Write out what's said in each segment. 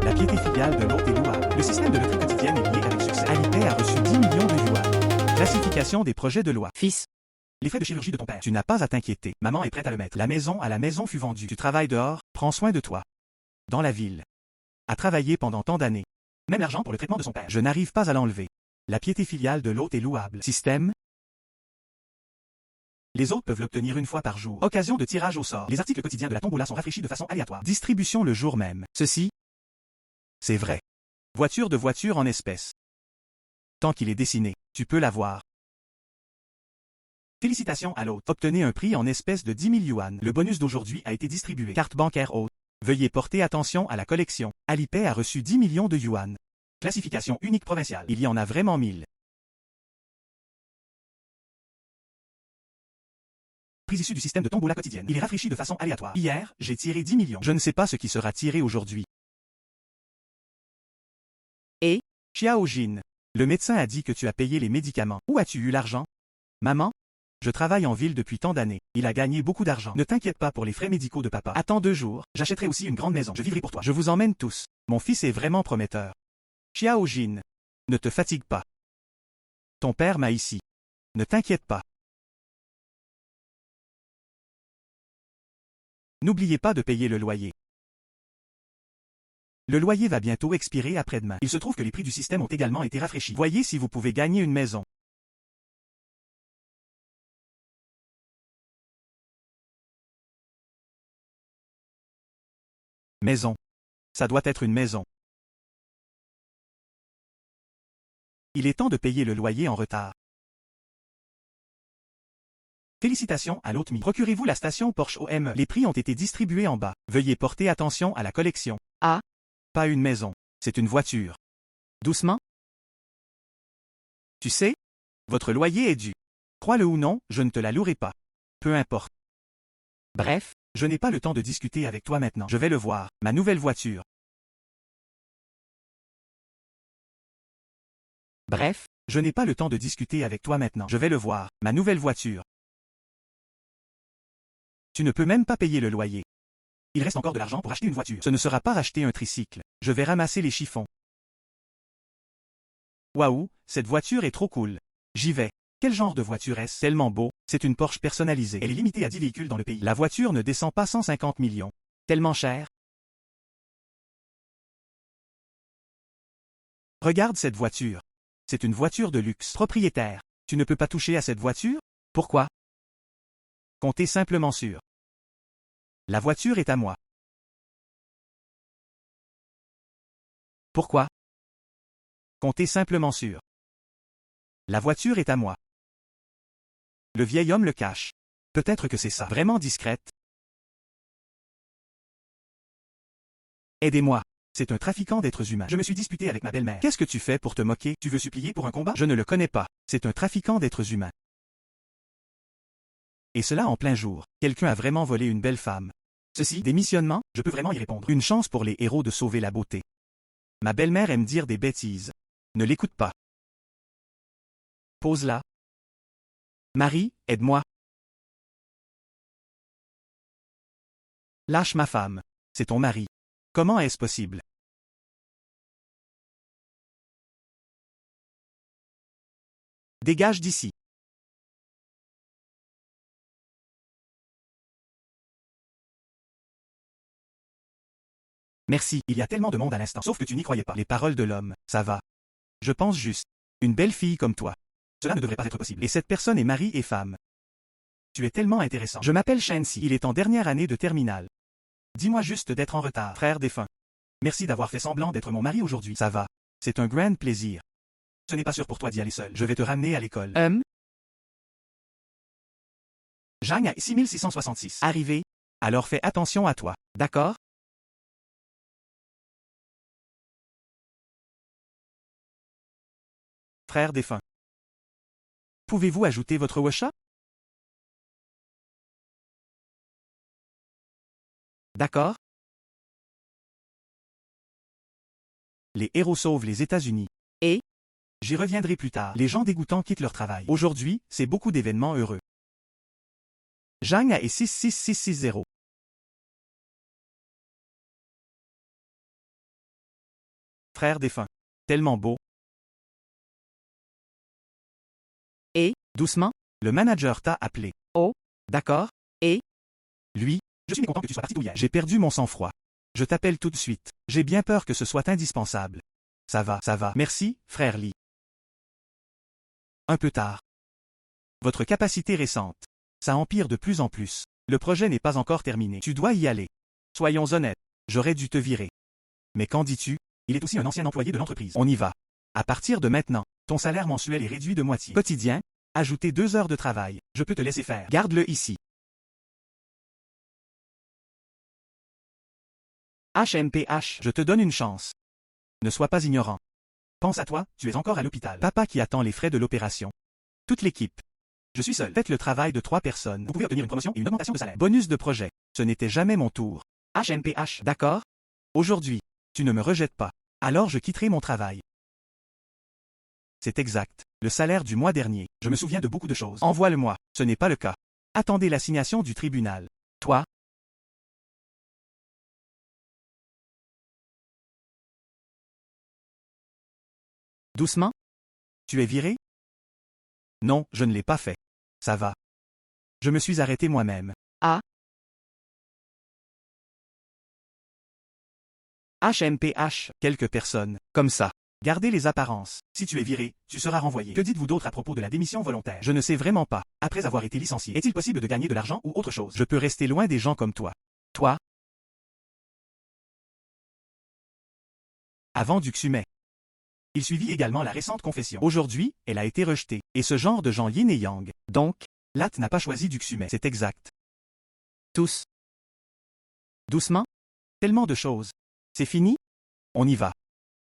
La piété filiale de l'hôte est louable. Le système de loterie quotidienne est lié avec succès. Alipay a reçu 10 millions de yuan. Classification des projets de loi. Fils, Les frais de chirurgie de ton père. Tu n'as pas à t'inquiéter. Maman est prête à le mettre. La maison à la maison fut vendue. Tu travailles dehors, prends soin de toi. Dans la ville. A travaillé pendant tant d'années. Même l'argent pour le traitement de son père. Je n'arrive pas à l'enlever. La piété filiale de l'hôte est louable. Système. Les hôtes peuvent l'obtenir une fois par jour. Occasion de tirage au sort. Les articles quotidiens de la tombola sont rafraîchis de façon aléatoire. Distribution le jour même. Ceci, c'est vrai. Voiture de voiture en espèces. Tant qu'il est dessiné, tu peux l'avoir. Félicitations à l'hôte. Obtenez un prix en espèces de 10 000 yuan. Le bonus d'aujourd'hui a été distribué. Carte bancaire hôte. Veuillez porter attention à la collection. Alipay a reçu 10 millions de yuan. Classification unique provinciale. Il y en a vraiment 1000. Prix issu du système de tombola quotidienne. Il est rafraîchi de façon aléatoire. Hier, j'ai tiré 10 millions. Je ne sais pas ce qui sera tiré aujourd'hui. Et Xiao Jin. Le médecin a dit que tu as payé les médicaments. Où as-tu eu l'argent? Maman? Je travaille en ville depuis tant d'années. Il a gagné beaucoup d'argent. Ne t'inquiète pas pour les frais médicaux de papa. Attends 2 jours. J'achèterai aussi une grande maison. Je vivrai pour toi. Je vous emmène tous. Mon fils est vraiment prometteur. Xiao Jin. Ne te fatigue pas. Ton père m'a ici. Ne t'inquiète pas. N'oubliez pas de payer le loyer. Le loyer va bientôt expirer après-demain. Il se trouve que les prix du système ont également été rafraîchis. Voyez si vous pouvez gagner une maison. Maison. Ça doit être une maison. Il est temps de payer le loyer en retard. Félicitations à l'hôte Mi. Procurez-vous la station Porsche OM. Les prix ont été distribués en bas. Veuillez porter attention à la collection. Ah. Pas une maison. C'est une voiture. Doucement. Tu sais, votre loyer est dû. Crois-le ou non, je ne te la louerai pas. Peu importe. Bref, Je n'ai pas le temps de discuter avec toi maintenant. Je vais le voir. Ma nouvelle voiture. bref, Je n'ai pas le temps de discuter avec toi maintenant. Je vais le voir. Ma nouvelle voiture. Tu ne peux même pas payer le loyer. Il reste encore de l'argent pour acheter une voiture. Ce ne sera pas racheter un tricycle. Je vais ramasser les chiffons. Waouh, cette voiture est trop cool. J'y vais. Quel genre de voiture est-ce? Tellement beau, c'est une Porsche personnalisée. Elle est limitée à 10 véhicules dans le pays. La voiture ne descend pas 150 millions. Tellement cher. Regarde cette voiture. C'est une voiture de luxe. Propriétaire, tu ne peux pas toucher à cette voiture? Pourquoi? Comptez simplement sur. La voiture est à moi. Pourquoi? Comptez simplement sur. La voiture est à moi. Le vieil homme le cache. Peut-être que c'est ça. Vraiment discrète. Aidez-moi. C'est un trafiquant d'êtres humains. Je me suis disputé avec ma belle-mère. Qu'est-ce que tu fais pour te moquer? Tu veux supplier pour un combat? Je ne le connais pas. C'est un trafiquant d'êtres humains. Et cela en plein jour. Quelqu'un a vraiment volé une belle femme. Ceci, démissionnement, je peux vraiment y répondre. Une chance pour les héros de sauver la beauté. Ma belle-mère aime dire des bêtises. Ne l'écoute pas. Pose-la. Marie, aide-moi. Lâche ma femme. C'est ton mari. Comment est-ce possible? Dégage d'ici. Merci, il y a tellement de monde à l'instant. Sauf que tu n'y croyais pas. Les paroles de l'homme, ça va. Je pense juste. Une belle fille comme toi. Cela ne devrait pas être possible. Et cette personne est mari et femme. Tu es tellement intéressant. Je m'appelle Shansi. Il est en dernière année de terminale. Dis-moi juste d'être en retard. Frère défunt. Merci d'avoir fait semblant d'être mon mari aujourd'hui. Ça va. C'est un grand plaisir. Ce n'est pas sûr pour toi d'y aller seul. Je vais te ramener à l'école. Zhang a 6666. Arrivé. Alors fais attention à toi. D'accord? Frère défunt. Pouvez-vous ajouter votre washa? D'accord? Les héros sauvent les États-Unis. Et J'y reviendrai plus tard. Les gens dégoûtants quittent leur travail. Aujourd'hui, c'est beaucoup d'événements heureux. Zhang a 66660. frère défunt. Tellement beau. Et, doucement? Le manager t'a appelé. Oh, d'accord. Et? Lui, je suis mécontent que tu sois parti tôt hier. J'ai perdu mon sang-froid. Je t'appelle tout de suite. J'ai bien peur que ce soit indispensable. Ça va, ça va. Merci, frère Lee. Un peu tard. Votre capacité récente. Ça empire de plus en plus. Le projet n'est pas encore terminé. Tu dois y aller. Soyons honnêtes. J'aurais dû te virer. Mais qu'en dis-tu? Il est aussi un ancien employé de l'entreprise. On y va. À partir de maintenant, ton salaire mensuel est réduit de moitié. Quotidien, ajoutez 2 heures de travail. Je peux te laisser faire. Garde-le ici. HMPH. Je te donne une chance. Ne sois pas ignorant. Pense à toi, tu es encore à l'hôpital. Papa qui attend les frais de l'opération. Toute l'équipe. Je suis seul. Faites le travail de 3 personnes. Vous pouvez obtenir une promotion et une augmentation de salaire. Bonus de projet. Ce n'était jamais mon tour. HMPH. D'accord? Aujourd'hui, tu ne me rejettes pas. Alors je quitterai mon travail. C'est exact. Le salaire du mois dernier. Je me souviens de beaucoup de choses. Envoie-le-moi. Ce n'est pas le cas. Attendez l'assignation du tribunal. Toi? Doucement? Tu es viré? Non, je ne l'ai pas fait. Ça va. Je me suis arrêté moi-même. Ah. HMPH. Quelques personnes, comme ça. Gardez les apparences. Si tu es viré, tu seras renvoyé. Que dites-vous d'autre à propos de la démission volontaire? Je ne sais vraiment pas. Après avoir été licencié, est-il possible de gagner de l'argent ou autre chose? Je peux rester loin des gens comme toi. Toi? Avant du Xumet. Il suivit également la récente confession. Aujourd'hui, elle a été rejetée. Et ce genre de gens yin et yang. Donc, Lat n'a pas choisi du Xumet. C'est exact. Tous. Doucement? Tellement de choses. C'est fini? On y va.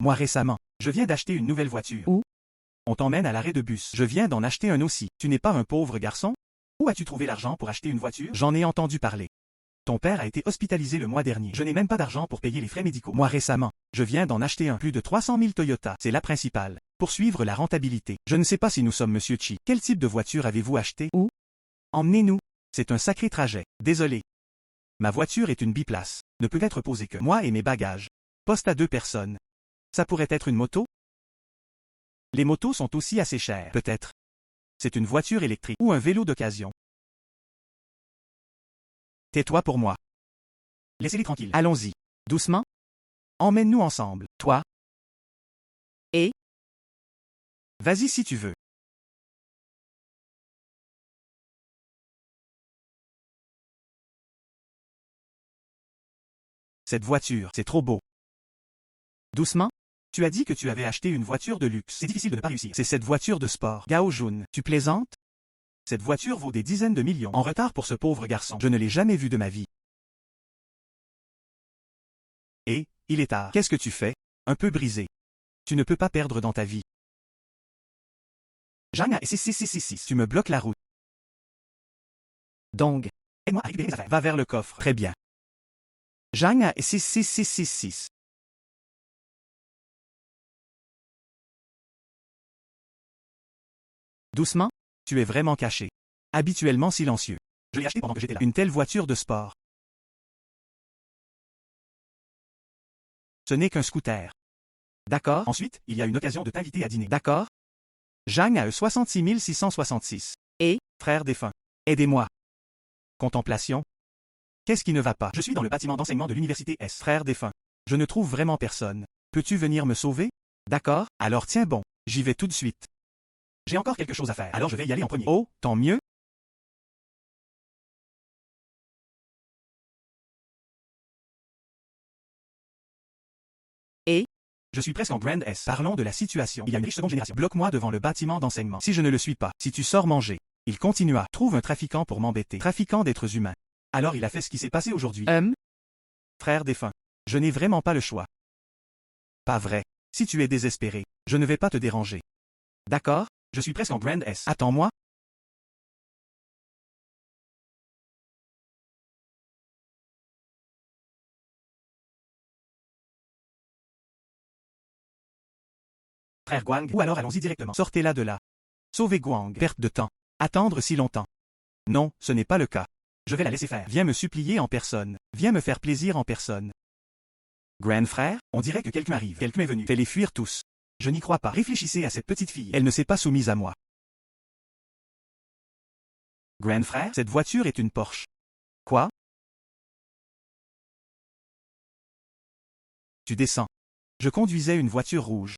Moi récemment, je viens d'acheter une nouvelle voiture. Où? On t'emmène à l'arrêt de bus. Je viens d'en acheter un aussi. Tu n'es pas un pauvre garçon? Où as-tu trouvé l'argent pour acheter une voiture? J'en ai entendu parler. Ton père a été hospitalisé le mois dernier. Je n'ai même pas d'argent pour payer les frais médicaux. Moi récemment, je viens d'en acheter un. Plus de 300 000 Toyota. C'est la principale. Poursuivre la rentabilité. Je ne sais pas si nous sommes Monsieur Chi. Quel type de voiture avez-vous acheté? Où? Emmenez-nous. C'est un sacré trajet. Désolé. Ma voiture est une biplace. Ne peut être posée que moi et mes bagages. Poste à 2 personnes. Ça pourrait être une moto? Les motos sont aussi assez chères. Peut-être. C'est une voiture électrique ou un vélo d'occasion. Tais-toi pour moi. Laissez-les tranquilles. Allons-y. Doucement? Emmène-nous ensemble. Toi? Et? Vas-y si tu veux. Cette voiture, c'est trop beau. Doucement? Tu as dit que tu avais acheté une voiture de luxe. C'est difficile de ne pas réussir. C'est cette voiture de sport. Gao Jun, tu plaisantes? Cette voiture vaut des dizaines de millions. En retard pour ce pauvre garçon. Je ne l'ai jamais vu de ma vie. Et, il est tard. Qu'est-ce que tu fais? Un peu brisé. Tu ne peux pas perdre dans ta vie. Zhang a 6. Tu me bloques la route. Donc. Aide-moi à récupérer mes affaires. Va vers le coffre. Très bien. Zhang a 6. Doucement? Tu es vraiment caché. Habituellement silencieux. Je l'ai acheté pendant que j'étais là. Une telle voiture de sport. Ce n'est qu'un scooter. D'accord. Ensuite, il y a une occasion de t'inviter à dîner. D'accord. Zhang a 66 666. Et? Frère défunt. Aidez-moi. Contemplation. Qu'est-ce qui ne va pas? Je suis dans le bâtiment d'enseignement de l'université S. Frère défunt. Je ne trouve vraiment personne. Peux-tu venir me sauver? D'accord. Alors tiens bon, j'y vais tout de suite. J'ai encore quelque chose à faire, alors je vais y aller en premier. Oh, tant mieux. Et? Je suis presque en Grand S. Parlons de la situation. Il y a une riche seconde génération. Bloque-moi devant le bâtiment d'enseignement. Si je ne le suis pas, si tu sors manger. Il continua. Trouve un trafiquant pour m'embêter. Trafiquant d'êtres humains. Alors il a fait ce qui s'est passé aujourd'hui. Frère défunt. Je n'ai vraiment pas le choix. Pas vrai. Si tu es désespéré, je ne vais pas te déranger. D'accord. Je suis presque en Grand S. Attends-moi. Frère Guang, ou alors allons-y directement. Sortez-la de là. Sauvez Guang. Perte de temps. Attendre si longtemps. Non, ce n'est pas le cas. Je vais la laisser faire. Viens me supplier en personne. Viens me faire plaisir en personne. Grand frère? On dirait que quelqu'un arrive. Quelqu'un est venu. Fais-les fuir tous. Je n'y crois pas. Réfléchissez à cette petite fille. Elle ne s'est pas soumise à moi. Grand frère, cette voiture est une Porsche. Quoi? Tu descends. Je conduisais une voiture rouge.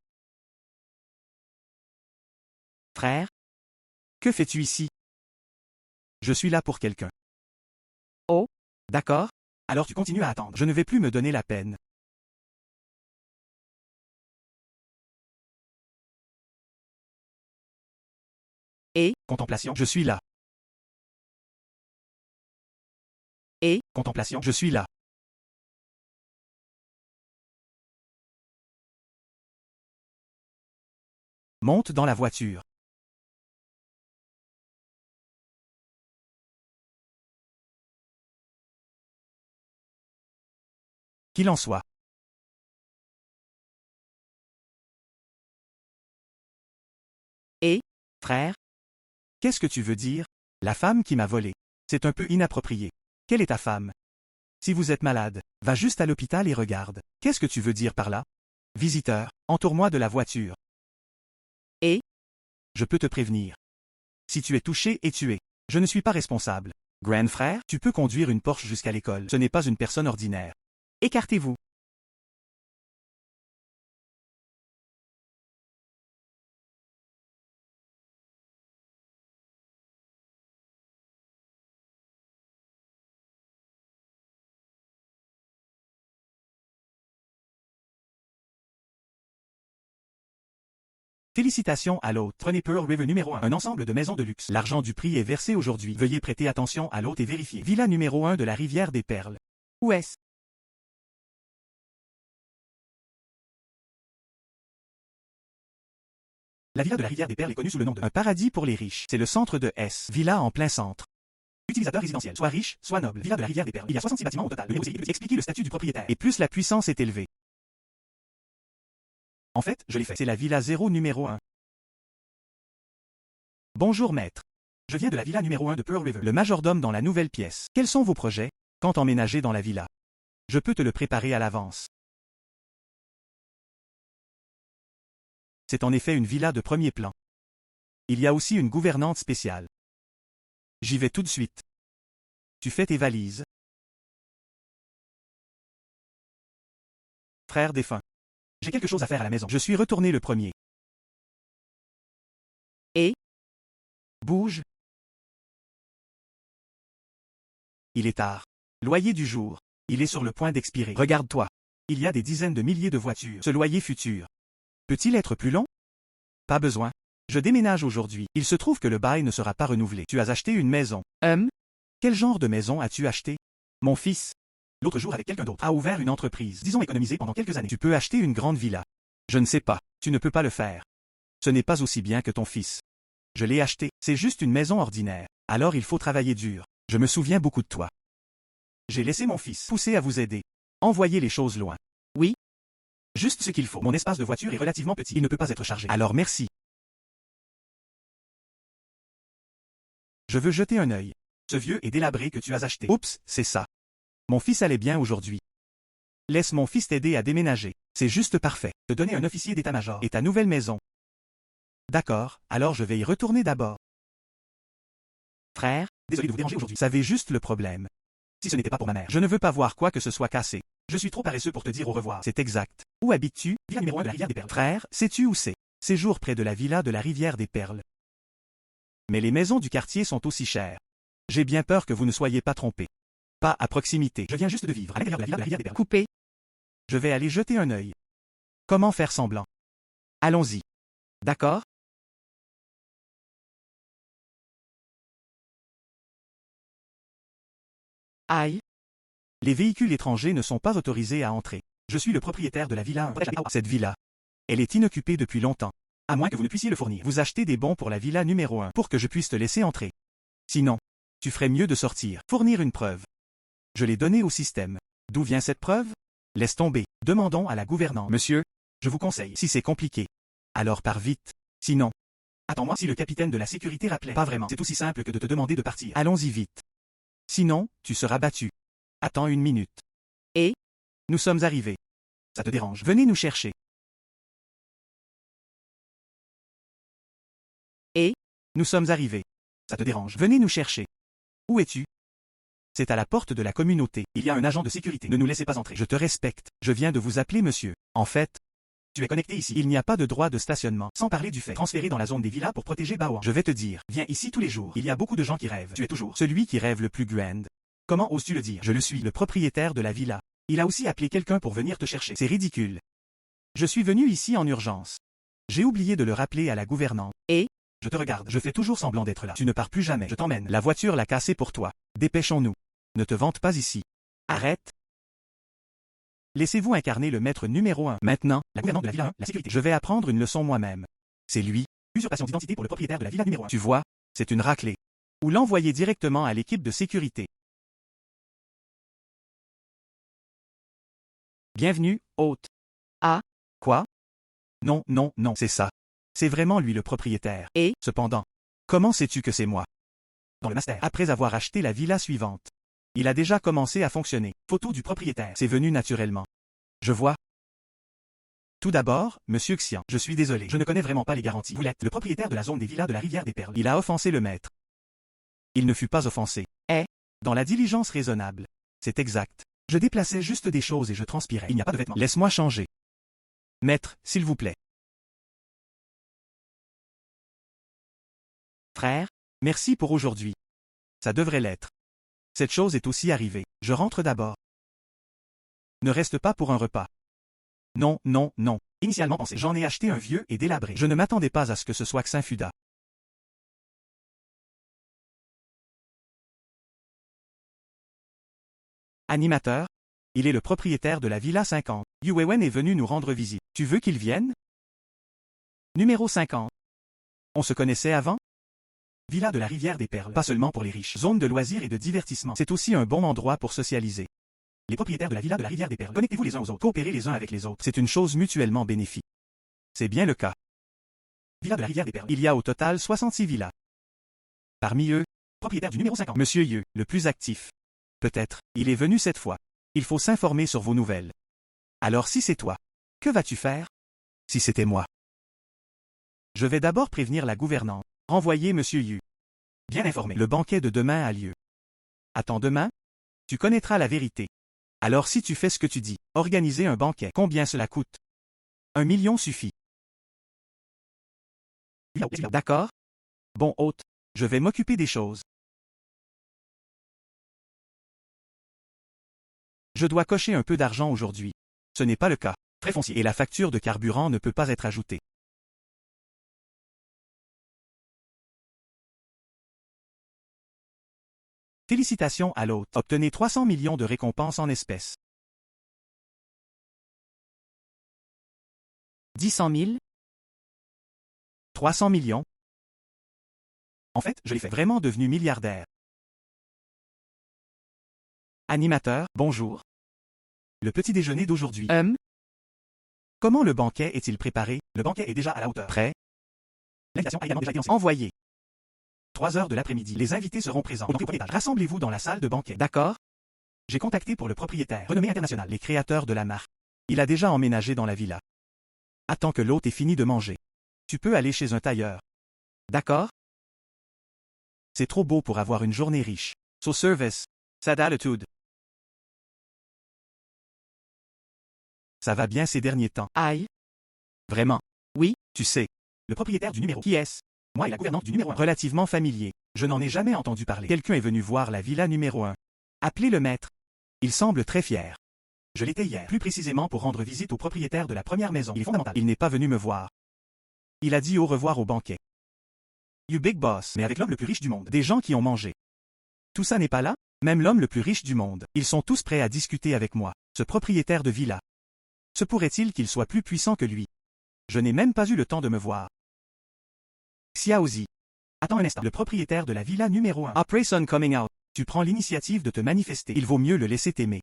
Frère? Que fais-tu ici? Je suis là pour quelqu'un. Oh, d'accord. Alors tu continues à attendre. Je ne vais plus me donner la peine. Et? Contemplation, je suis là. Et? Contemplation, je suis là. Monte dans la voiture. Qu'il en soit. Et? Frère? Qu'est-ce que tu veux dire? La femme qui m'a volé. C'est un peu inapproprié. Quelle est ta femme? Si vous êtes malade, va juste à l'hôpital et regarde. Qu'est-ce que tu veux dire par là? Visiteur, entoure-moi de la voiture. Et? Je peux te prévenir. Si tu es touché et tué, je ne suis pas responsable. Grand frère, tu peux conduire une Porsche jusqu'à l'école. Ce n'est pas une personne ordinaire. Écartez-vous. Félicitations à l'hôte. Prenez Pearl River numéro 1, un ensemble de maisons de luxe. L'argent du prix est versé aujourd'hui. Veuillez prêter attention à l'hôte et vérifier. Villa numéro 1 de la rivière des Perles. Où est-ce? La villa de la rivière des Perles est connue sous le nom de un paradis pour les riches. C'est le centre de S. Villa en plein centre. Utilisateur résidentiel, soit riche, soit noble. Villa de la rivière des Perles. Il y a 66 bâtiments au total. Le numéro expliquer le statut du propriétaire. Et plus la puissance est élevée. En fait, je l'ai fait. C'est la villa 0 numéro 1. Bonjour maître. Je viens de la villa numéro 1 de Pearl River. Le majordome dans la nouvelle pièce. Quels sont vos projets? Quand emménager dans la villa? Je peux te le préparer à l'avance. C'est en effet une villa de premier plan. Il y a aussi une gouvernante spéciale. J'y vais tout de suite. Tu fais tes valises. Frère défunt. J'ai quelque chose à faire à la maison. Je suis retourné le premier. Et? Bouge. Il est tard. Loyer du jour. Il est sur le point d'expirer. Regarde-toi. Il y a des dizaines de milliers de voitures. Ce loyer futur. Peut-il être plus long? Pas besoin. Je déménage aujourd'hui. Il se trouve que le bail ne sera pas renouvelé. Tu as acheté une maison. Quel genre de maison as-tu acheté? Mon fils. L'autre jour avec quelqu'un d'autre. A ouvert une entreprise. Disons économiser pendant quelques années. Tu peux acheter une grande villa. Je ne sais pas. Tu ne peux pas le faire. Ce n'est pas aussi bien que ton fils. Je l'ai acheté. C'est juste une maison ordinaire. Alors il faut travailler dur. Je me souviens beaucoup de toi. J'ai laissé mon fils pousser à vous aider. Envoyer les choses loin. Oui. Juste ce qu'il faut. Mon espace de voiture est relativement petit. Il ne peut pas être chargé. Alors merci. Je veux jeter un œil. Ce vieux et délabré que tu as acheté. Oups, c'est ça. Mon fils allait bien aujourd'hui. Laisse mon fils t'aider à déménager. C'est juste parfait. Te donner un officier d'état-major et ta nouvelle maison. D'accord, alors je vais y retourner d'abord. Frère? Désolé de vous déranger aujourd'hui. Savez juste le problème. Si ce n'était pas pour ma mère. Je ne veux pas voir quoi que ce soit cassé. Je suis trop paresseux pour te dire au revoir. C'est exact. Où habites-tu? Villa numéro 1 de la rivière des Perles. Frère, sais-tu où c'est? Séjour près de la villa de la rivière des Perles. Mais les maisons du quartier sont aussi chères. J'ai bien peur que vous ne soyez pas trompé. Pas à proximité. Je viens juste de vivre à l'intérieur de la villa de la rivière des Perles. Coupé. Je vais aller jeter un œil. Comment faire semblant? Allons-y. D'accord? Aïe. Les véhicules étrangers ne sont pas autorisés à entrer. Je suis le propriétaire de la villa 1. Cette villa. Elle est inoccupée depuis longtemps. À moins que vous ne puissiez le fournir. Vous achetez des bons pour la villa numéro 1 pour que je puisse te laisser entrer. Sinon, tu ferais mieux de sortir. Fournir une preuve. Je l'ai donné au système. D'où vient cette preuve? Laisse tomber. Demandons à la gouvernante. Monsieur, je vous conseille. Si c'est compliqué, alors pars vite. Sinon, attends-moi. Si le capitaine de la sécurité rappelait. Pas vraiment. C'est aussi simple que de te demander de partir. Allons-y vite. Sinon, tu seras battu. Attends une minute. Et? Nous sommes arrivés. Ça te dérange? Venez nous chercher. Et? Nous sommes arrivés. Ça te dérange? Venez nous chercher. Où es-tu? C'est à la porte de la communauté. Il y a un agent de sécurité. Ne nous laissez pas entrer. Je te respecte. Je viens de vous appeler monsieur. En fait, tu es connecté ici. Il n'y a pas de droit de stationnement. Sans parler du fait transféré dans la zone des villas pour protéger Bawa. Je vais te dire. Viens ici tous les jours. Il y a beaucoup de gens qui rêvent. Tu es toujours celui qui rêve le plus grand. Comment oses-tu le dire? Je le suis, le propriétaire de la villa. Il a aussi appelé quelqu'un pour venir te chercher. C'est ridicule. Je suis venu ici en urgence. J'ai oublié de le rappeler à la gouvernante. Et? Je te regarde. Je fais toujours semblant d'être là. Tu ne pars plus jamais. Je t'emmène. La voiture l'a cassé pour toi. Dépêchons-nous. Ne te vante pas ici. Arrête. Laissez-vous incarner le maître numéro 1. Maintenant, la gouvernante de la villa 1, la sécurité. Je vais apprendre une leçon moi-même. C'est lui. Usurpation d'identité pour le propriétaire de la villa numéro 1. Tu vois, c'est une raclée. Ou l'envoyer directement à l'équipe de sécurité. Bienvenue, hôte. Ah? Quoi? Non, non, non, c'est ça. C'est vraiment lui le propriétaire. Et? Cependant, comment sais-tu que c'est moi? Dans le master. Après avoir acheté la villa suivante. Il a déjà commencé à fonctionner. Photo du propriétaire. C'est venu naturellement. Je vois. Tout d'abord, monsieur Xian, je suis désolé. Je ne connais vraiment pas les garanties. Vous l'êtes le propriétaire de la zone des villas de la rivière des Perles. Il a offensé le maître. Il ne fut pas offensé. Dans la diligence raisonnable. C'est exact. Je déplaçais juste des choses et je transpirais. Il n'y a pas de vêtements. Laisse-moi changer. Maître, s'il vous plaît. Frère? Merci pour aujourd'hui. Ça devrait l'être. Cette chose est aussi arrivée. Je rentre d'abord. Ne reste pas pour un repas. Non, non, non. Initialement pensé, j'en ai acheté un vieux et délabré. Je ne m'attendais pas à ce que ce soit Xinfuda. Animateur? Il est le propriétaire de la Villa 50. Yuewen est venu nous rendre visite. Tu veux qu'il vienne? Numéro 50. On se connaissait avant? Villa de la rivière des Perles. Pas seulement pour les riches. Zone de loisirs et de divertissement. C'est aussi un bon endroit pour socialiser. Les propriétaires de la Villa de la rivière des Perles. Connectez-vous les uns aux autres. Coopérez les uns avec les autres. C'est une chose mutuellement bénéfique. C'est bien le cas. Villa de la rivière des Perles. Il y a au total 66 villas. Parmi eux, propriétaire du numéro 50. Monsieur Yu, le plus actif. Peut-être, il est venu cette fois. Il faut s'informer sur vos nouvelles. Alors si c'est toi, que vas-tu faire? Si c'était moi. Je vais d'abord prévenir la gouvernante. Renvoyer monsieur Yu. Bien informé. Le banquet de demain a lieu. Attends demain? Tu connaîtras la vérité. Alors si tu fais ce que tu dis, organiser un banquet. Combien cela coûte? 1 million suffit. D'accord? Bon hôte, je vais m'occuper des choses. Je dois cocher un peu d'argent aujourd'hui. Ce n'est pas le cas. Frais fonciers et la facture de carburant ne peut pas être ajoutée. Félicitations à l'hôte. Obtenez 300 millions de récompenses en espèces. 100 000? 300 millions? En fait, je l'ai fait. Vraiment devenu milliardaire. Animateur, bonjour. Le petit déjeuner d'aujourd'hui. Comment le banquet est-il préparé? Le banquet est déjà à la hauteur. Prêt? L'invitation a également déjà été envoyée. 3 heures de l'après-midi. Les invités seront présents. Au premier étage. Rassemblez-vous dans la salle de banquet. D'accord? J'ai contacté pour le propriétaire. Renommée internationale. Les créateurs de la marque. Il a déjà emménagé dans la villa. Attends que l'hôte ait fini de manger. Tu peux aller chez un tailleur. D'accord? C'est trop beau pour avoir une journée riche. So service. Sad attitude. Ça va bien ces derniers temps. Aïe. Vraiment. Oui? Tu sais. Le propriétaire du numéro. Qui est-ce? Moi et la gouvernante du numéro 1. Relativement familier. Je n'en ai jamais entendu parler. Quelqu'un est venu voir la villa numéro 1. Appelez le maître. Il semble très fier. Je l'étais hier. Plus précisément pour rendre visite au propriétaire de la première maison. Il est fondamental. Il n'est pas venu me voir. Il a dit au revoir au banquet. You big boss. Mais avec l'homme le plus riche du monde. Des gens qui ont mangé. Tout ça n'est pas là? Même l'homme le plus riche du monde. Ils sont tous prêts à discuter avec moi. Ce propriétaire de villa. Se pourrait-il qu'il soit plus puissant que lui? Je n'ai même pas eu le temps de me voir. Xiaozi. Attends un instant. Le propriétaire de la villa numéro 1. Operation coming out. Tu prends l'initiative de te manifester. Il vaut mieux le laisser t'aimer.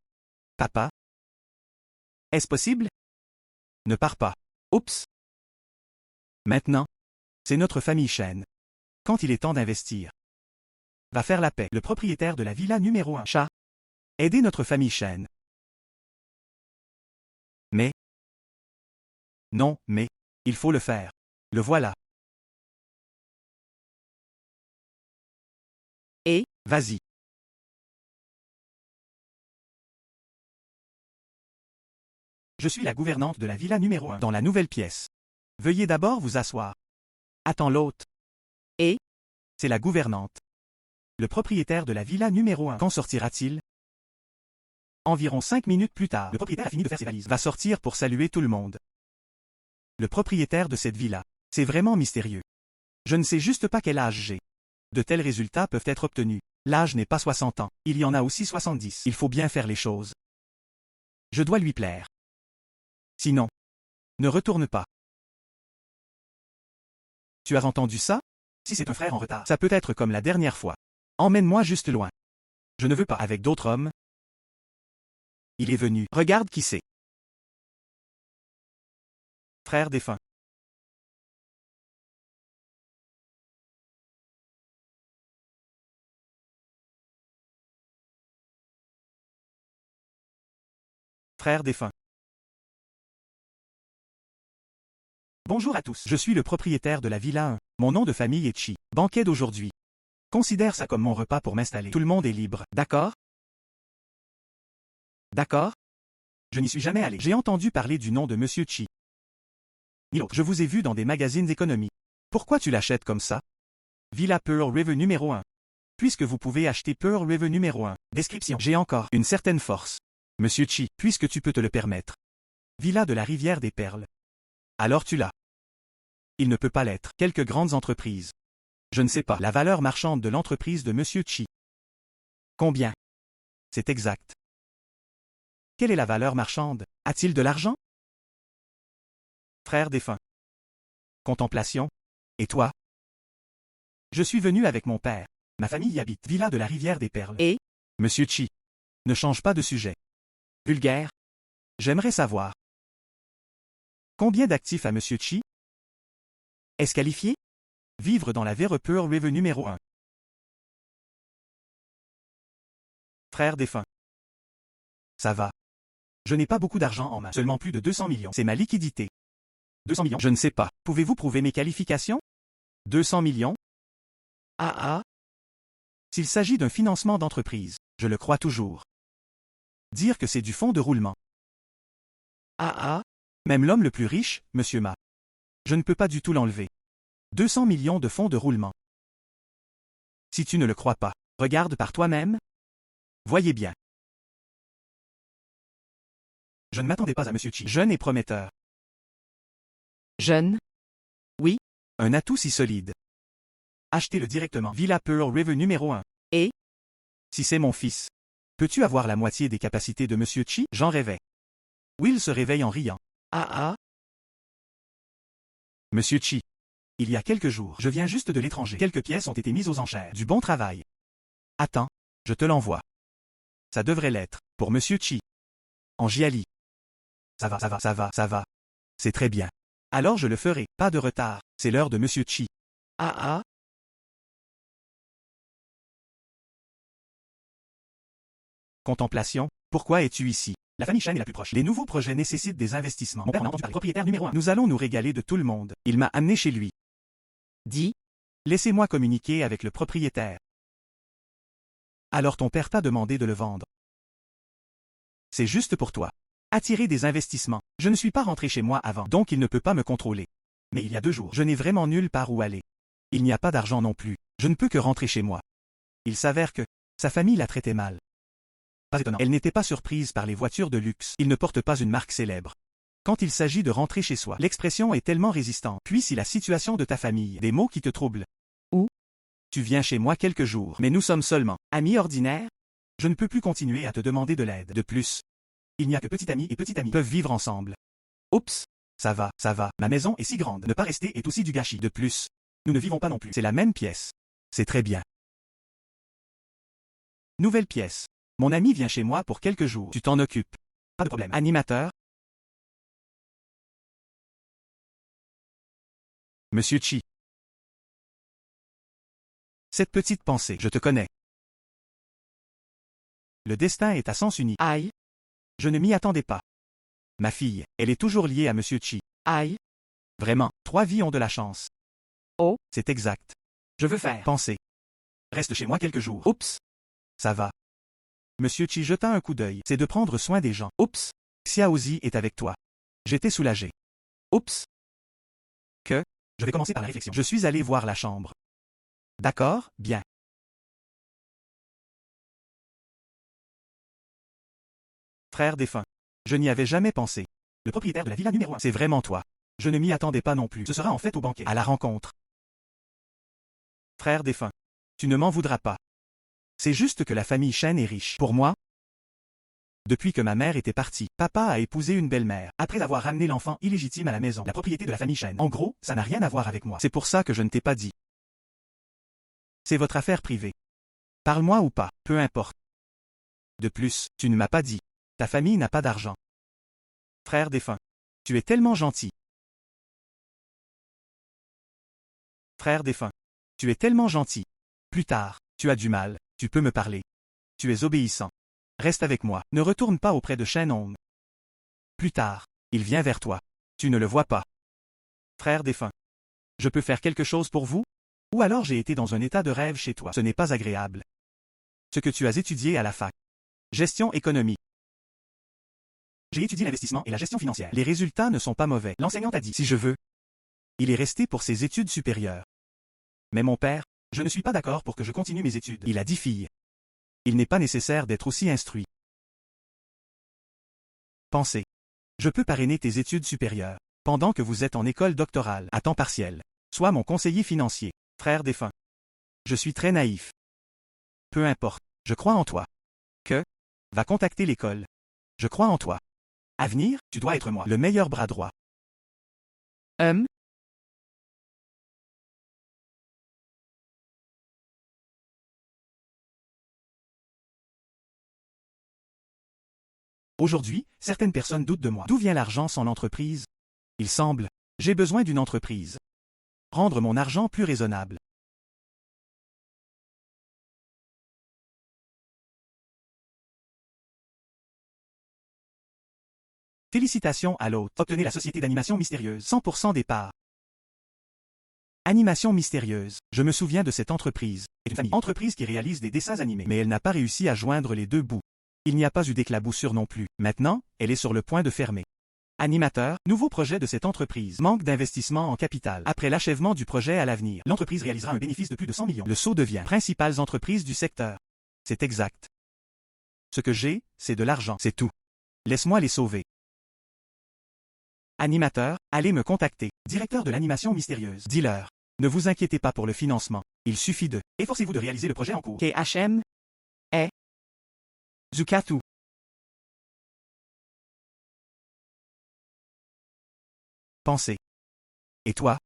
Papa? Est-ce possible? Ne pars pas. Oups. Maintenant, c'est notre famille Shen. Quand il est temps d'investir. Va faire la paix. Le propriétaire de la villa numéro 1. Chat. Aidez notre famille Shen. Mais, Non, mais il faut le faire. Le voilà. Et Vas-y. Je suis la gouvernante de la villa numéro 1 dans la nouvelle pièce. Veuillez d'abord vous asseoir. Attends l'hôte. Et C'est la gouvernante. Le propriétaire de la villa numéro 1. Quand sortira-t-il? Environ 5 minutes plus tard, le propriétaire a fini de faire ses valises. Va sortir pour saluer tout le monde. Le propriétaire de cette villa. C'est vraiment mystérieux. Je ne sais juste pas quel âge j'ai. De tels résultats peuvent être obtenus. L'âge n'est pas 60 ans, il y en a aussi 70. Il faut bien faire les choses. Je dois lui plaire. Sinon, ne retourne pas. Tu as entendu ça? Si c'est un frère en retard, ça peut être comme la dernière fois. Emmène-moi juste loin. Je ne veux pas avec d'autres hommes. Il est venu. Regarde qui c'est. Frère défunt. Frère défunt. Bonjour à tous. Je suis le propriétaire de la villa 1. Mon nom de famille est Chi. Banquet d'aujourd'hui. Considère ça comme mon repas pour m'installer. Tout le monde est libre. d'accord? D'accord? Je n'y suis jamais allé. J'ai entendu parler du nom de Monsieur Chi. Nilo, je vous ai vu dans des magazines d'économie. Pourquoi tu l'achètes comme ça? Villa Pearl River numéro 1. Puisque vous pouvez acheter Pearl River numéro 1. Description. J'ai encore une certaine force. Monsieur Chi, puisque tu peux te le permettre. Villa de la rivière des Perles. Alors tu l'as. Il ne peut pas l'être. Quelques grandes entreprises. Je ne sais pas. La valeur marchande de l'entreprise de Monsieur Chi. Combien? C'est exact. Quelle est la valeur marchande? A-t-il de l'argent? Frère défunt. Contemplation. Et toi? Je suis venu avec mon père. Ma famille y habite. Villa de la rivière des Perles. Et Monsieur Chi. Ne change pas de sujet. Vulgaire. J'aimerais savoir. Combien d'actifs a Monsieur Chi? Est-ce qualifié? Vivre dans la Vere Pearl River numéro 1. Frère défunt. Ça va. Je n'ai pas beaucoup d'argent en main. Seulement plus de 200 millions. C'est ma liquidité. 200 millions? Je ne sais pas. Pouvez-vous prouver mes qualifications? 200 millions? ah. S'il s'agit d'un financement d'entreprise, je le crois toujours. Dire que c'est du fonds de roulement. Ah. Même l'homme le plus riche, Monsieur Ma. Je ne peux pas du tout l'enlever. 200 millions de fonds de roulement. Si tu ne le crois pas, regarde par toi-même. Voyez bien. Je ne m'attendais pas à Monsieur Chi. Jeune et prometteur. Jeune? Un atout si solide. Achetez-le directement. Villa Pearl River numéro 1. Et Si c'est mon fils. Peux-tu avoir la moitié des capacités de Monsieur Chi? J'en rêvais. Will se réveille en riant. Ah. Monsieur Chi. Il y a quelques jours, je viens juste de l'étranger. Quelques pièces ont été mises aux enchères. Du bon travail. Attends, je te l'envoie. Ça devrait l'être, pour Monsieur Chi. En Jiali. Ça va. C'est très bien. Alors je le ferai, pas de retard. C'est l'heure de Monsieur Chi. Ah. Contemplation, pourquoi es-tu ici? La famille Shen est la plus proche. Les nouveaux projets nécessitent des investissements. Mon père en a entendu parler. Propriétaire numéro 1. Nous allons nous régaler de tout le monde. Il m'a amené chez lui. Dis. Laissez-moi communiquer avec le propriétaire. Alors ton père t'a demandé de le vendre. C'est juste pour toi. Attirer des investissements. Je ne suis pas rentré chez moi avant, donc il ne peut pas me contrôler. Mais il y a 2 jours, je n'ai vraiment nulle part où aller. Il n'y a pas d'argent non plus. Je ne peux que rentrer chez moi. Il s'avère que sa famille la traitait mal. Pas étonnant. Elle n'était pas surprise par les voitures de luxe. Il ne porte pas une marque célèbre. Quand il s'agit de rentrer chez soi, l'expression est tellement résistante. Puis si la situation de ta famille, des mots qui te troublent. Où? Tu viens chez moi quelques jours, mais nous sommes seulement amis ordinaires. Je ne peux plus continuer à te demander de l'aide. De plus, il n'y a que petit ami et petite amie peuvent vivre ensemble. Oups, ça va. Ma maison est si grande. Ne pas rester est aussi du gâchis. De plus, nous ne vivons pas non plus. C'est la même pièce. C'est très bien. Nouvelle pièce. Mon ami vient chez moi pour quelques jours. Tu t'en occupes. Pas de problème. Animateur. Monsieur Chi. Cette petite pensée, je te connais. Le destin est à sens unique. Aïe. Je ne m'y attendais pas. Ma fille, elle est toujours liée à Monsieur Chi. Aïe. Vraiment, 3 vies ont de la chance. Oh. C'est exact. Je veux faire. Pensez. Reste chez moi quelques jours. Oups. Ça va. Monsieur Chi jeta un coup d'œil. C'est de prendre soin des gens. Oups. Xiaozi est avec toi. J'étais soulagé. Oups. Je vais commencer par la réflexion. Je suis allé voir la chambre. D'accord, bien. Frère défunt. Je n'y avais jamais pensé. Le propriétaire de la villa numéro 1. C'est vraiment toi. Je ne m'y attendais pas non plus. Ce sera en fait au banquet. À la rencontre. Frère défunt. Tu ne m'en voudras pas. C'est juste que la famille Shen est riche. Pour moi, depuis que ma mère était partie, papa a épousé une belle-mère, après avoir ramené l'enfant illégitime à la maison, la propriété de la famille Shen. En gros, ça n'a rien à voir avec moi. C'est pour ça que je ne t'ai pas dit. C'est votre affaire privée. Parle-moi ou pas, peu importe. De plus, tu ne m'as pas dit. Ta famille n'a pas d'argent. Frère défunt. Tu es tellement gentil. Frère défunt. Tu es tellement gentil. Plus tard, tu as du mal, tu peux me parler. Tu es obéissant. Reste avec moi, ne retourne pas auprès de Shen Hong. Plus tard, il vient vers toi. Tu ne le vois pas. Frère défunt. Je peux faire quelque chose pour vous? Ou alors j'ai été dans un état de rêve chez toi. Ce n'est pas agréable. Ce que tu as étudié à la fac. Gestion économique. J'ai étudié l'investissement et la gestion financière. Les résultats ne sont pas mauvais. L'enseignante a dit, si je veux. Il est resté pour ses études supérieures. Mais mon père, je ne suis pas d'accord pour que je continue mes études. Il a 10 filles. Il n'est pas nécessaire d'être aussi instruit. Pensez. Je peux parrainer tes études supérieures, pendant que vous êtes en école doctorale, à temps partiel. Sois mon conseiller financier, frère défunt. Je suis très naïf. Peu importe, je crois en toi. Que? Va contacter l'école. Je crois en toi. Avenir, tu dois être moi, le meilleur bras droit. Aujourd'hui, certaines personnes doutent de moi. D'où vient l'argent sans l'entreprise? Il semble, j'ai besoin d'une entreprise. Rendre mon argent plus raisonnable. Félicitations à l'hôte. Obtenez la société d'animation mystérieuse. 100% des parts. Animation mystérieuse. Je me souviens de cette entreprise. C'est une famille. Entreprise qui réalise des dessins animés. Mais elle n'a pas réussi à joindre les deux bouts. Il n'y a pas eu d'éclaboussure non plus. Maintenant, elle est sur le point de fermer. Animateur, nouveau projet de cette entreprise. Manque d'investissement en capital. Après l'achèvement du projet à l'avenir, l'entreprise réalisera un bénéfice de plus de 100 millions. Le saut devient principales entreprises du secteur. C'est exact. Ce que j'ai, c'est de l'argent. C'est tout. Laisse-moi les sauver. Animateur, allez me contacter. Directeur de l'animation mystérieuse. Dis-leur. Ne vous inquiétez pas pour le financement. Il suffit de. Efforcez-vous de réaliser le projet en cours. KHM. Zukatu. Pensez. Et toi?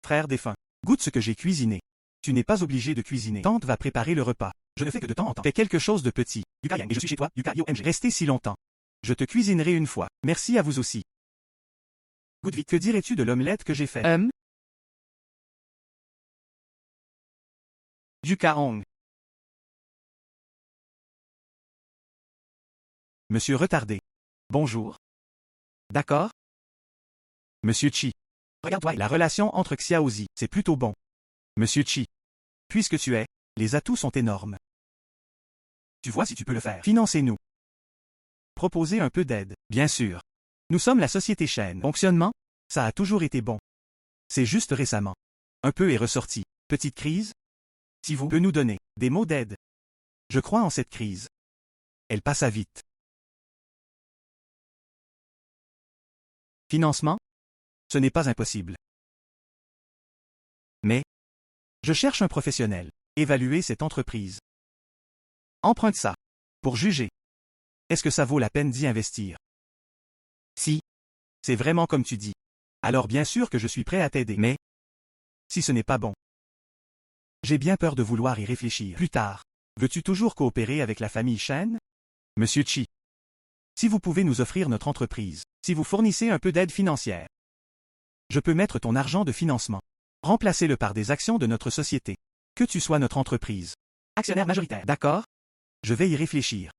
Frère défunt. Goûte ce que j'ai cuisiné. Tu n'es pas obligé de cuisiner. Tante va préparer le repas. Je ne fais que de temps en temps. Fais quelque chose de petit. Yuka Yang et je suis chez toi, Yuka Yo MG. Restez si longtemps. Je te cuisinerai une fois. Merci à vous aussi. Goûte vite. Que dirais-tu de l'omelette que j'ai faite? Yuka Hong. Monsieur retardé. Bonjour. D'accord? Monsieur Chi. Regarde-toi, la relation entre Xiaozi, c'est plutôt bon. Monsieur Chi. Puisque tu es, les atouts sont énormes. Tu vois si tu peux le faire. Financez-nous. Proposez un peu d'aide, bien sûr. Nous sommes la société Shen. Fonctionnement? Ça a toujours été bon. C'est juste récemment. Un peu est ressorti. Petite crise? Si vous pouvez nous donner des mots d'aide. Je crois en cette crise. Elle passa vite. Financement? Ce n'est pas impossible. Mais, je cherche un professionnel. Évaluer cette entreprise. Emprunte ça. Pour juger. Est-ce que ça vaut la peine d'y investir? Si. C'est vraiment comme tu dis. Alors bien sûr que je suis prêt à t'aider. Mais, si ce n'est pas bon. J'ai bien peur de vouloir y réfléchir. Plus tard. Veux-tu toujours coopérer avec la famille Shen? Monsieur Chi. Si vous pouvez nous offrir notre entreprise, si vous fournissez un peu d'aide financière, je peux mettre ton argent de financement. Remplacez-le par des actions de notre société. Que tu sois notre entreprise. Actionnaire majoritaire. D'accord? Je vais y réfléchir.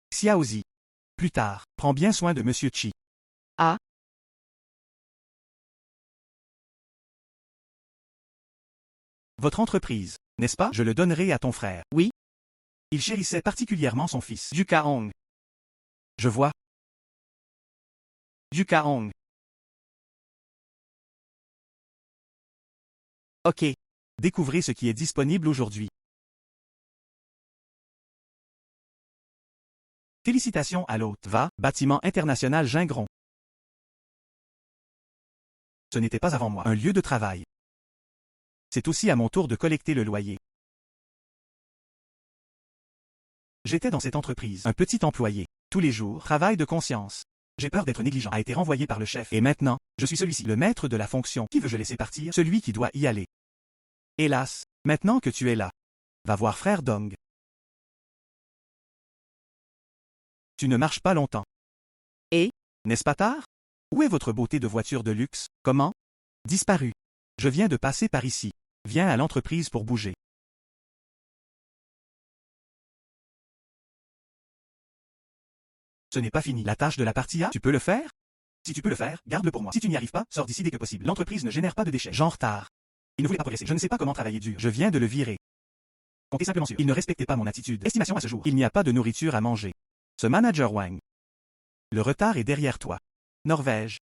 Xiaozi. Plus tard, prends bien soin de Monsieur Chi. Ah. Votre entreprise, n'est-ce pas? Je le donnerai à ton frère. Oui. Il chérissait particulièrement son fils. Du Kaong. Je vois. Du Kaong. Ok. Découvrez ce qui est disponible aujourd'hui. Félicitations à l'hôte. Va, bâtiment international Gingron. Ce n'était pas avant moi un lieu de travail. C'est aussi à mon tour de collecter le loyer. J'étais dans cette entreprise, un petit employé. Tous les jours, travail de conscience. J'ai peur d'être négligent, a été renvoyé par le chef. Et maintenant, je suis celui-ci, le maître de la fonction. Qui veux-je laisser partir? Celui qui doit y aller. Hélas, maintenant que tu es là, va voir frère Dong. Tu ne marches pas longtemps. Et? N'est-ce pas tard? Où est votre beauté de voiture de luxe? Comment? Disparu. Je viens de passer par ici. Viens à l'entreprise pour bouger. Ce n'est pas fini. La tâche de la partie A, tu peux le faire? Si tu peux le faire, garde-le pour moi. Si tu n'y arrives pas, sors d'ici dès que possible. L'entreprise ne génère pas de déchets. J'en retard. Il ne voulait pas progresser. Je ne sais pas comment travailler dur. Je viens de le virer. Comptez simplement sur. Il ne respectait pas mon attitude. Estimation à ce jour. Il n'y a pas de nourriture à manger. Ce manager Wang. Le retard est derrière toi. Norvège.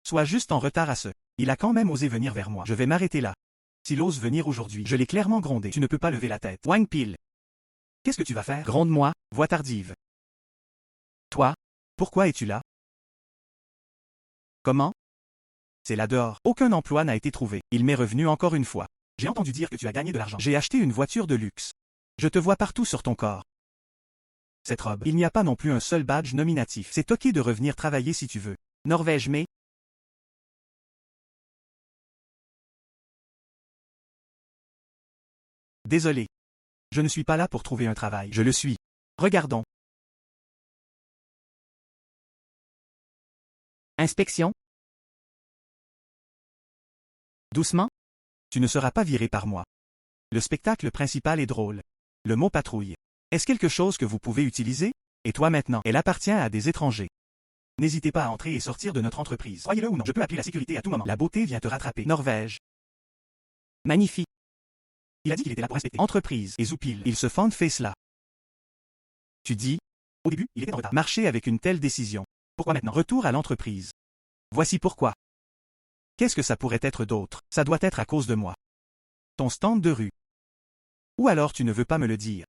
Sois juste en retard à ce. Il a quand même osé venir vers moi. Je vais m'arrêter là. S'il ose venir aujourd'hui, je l'ai clairement grondé. Tu ne peux pas lever la tête. Wang Pil. Qu'est-ce que tu vas faire? Gronde-moi. Voix tardive. Toi. Pourquoi es-tu là? Comment? C'est là dehors. Aucun emploi n'a été trouvé. Il m'est revenu encore une fois. J'ai entendu dire que tu as gagné de l'argent. J'ai acheté une voiture de luxe. Je te vois partout sur ton corps. Cette robe. Il n'y a pas non plus un seul badge nominatif. C'est ok de revenir travailler si tu veux. Norvège mais... Désolé. Je ne suis pas là pour trouver un travail. Je le suis. Regardons. Inspection. Doucement. Tu ne seras pas viré par moi. Le spectacle principal est drôle. Le mot patrouille. Est-ce quelque chose que vous pouvez utiliser? Et toi maintenant, elle appartient à des étrangers. N'hésitez pas à entrer et sortir de notre entreprise. Croyez-le ou non, je peux appeler la sécurité à tout moment. La beauté vient te rattraper. Norvège. Magnifique. Il a dit qu'il était là pour inspecter. Entreprise. Et Zoupil. Il se fend fait cela. Tu dis? Au début, il était en retard. Marcher avec une telle décision. Pourquoi maintenant? Retour à l'entreprise. Voici pourquoi. Qu'est-ce que ça pourrait être d'autre? Ça doit être à cause de moi. Ton stand de rue. Ou alors tu ne veux pas me le dire.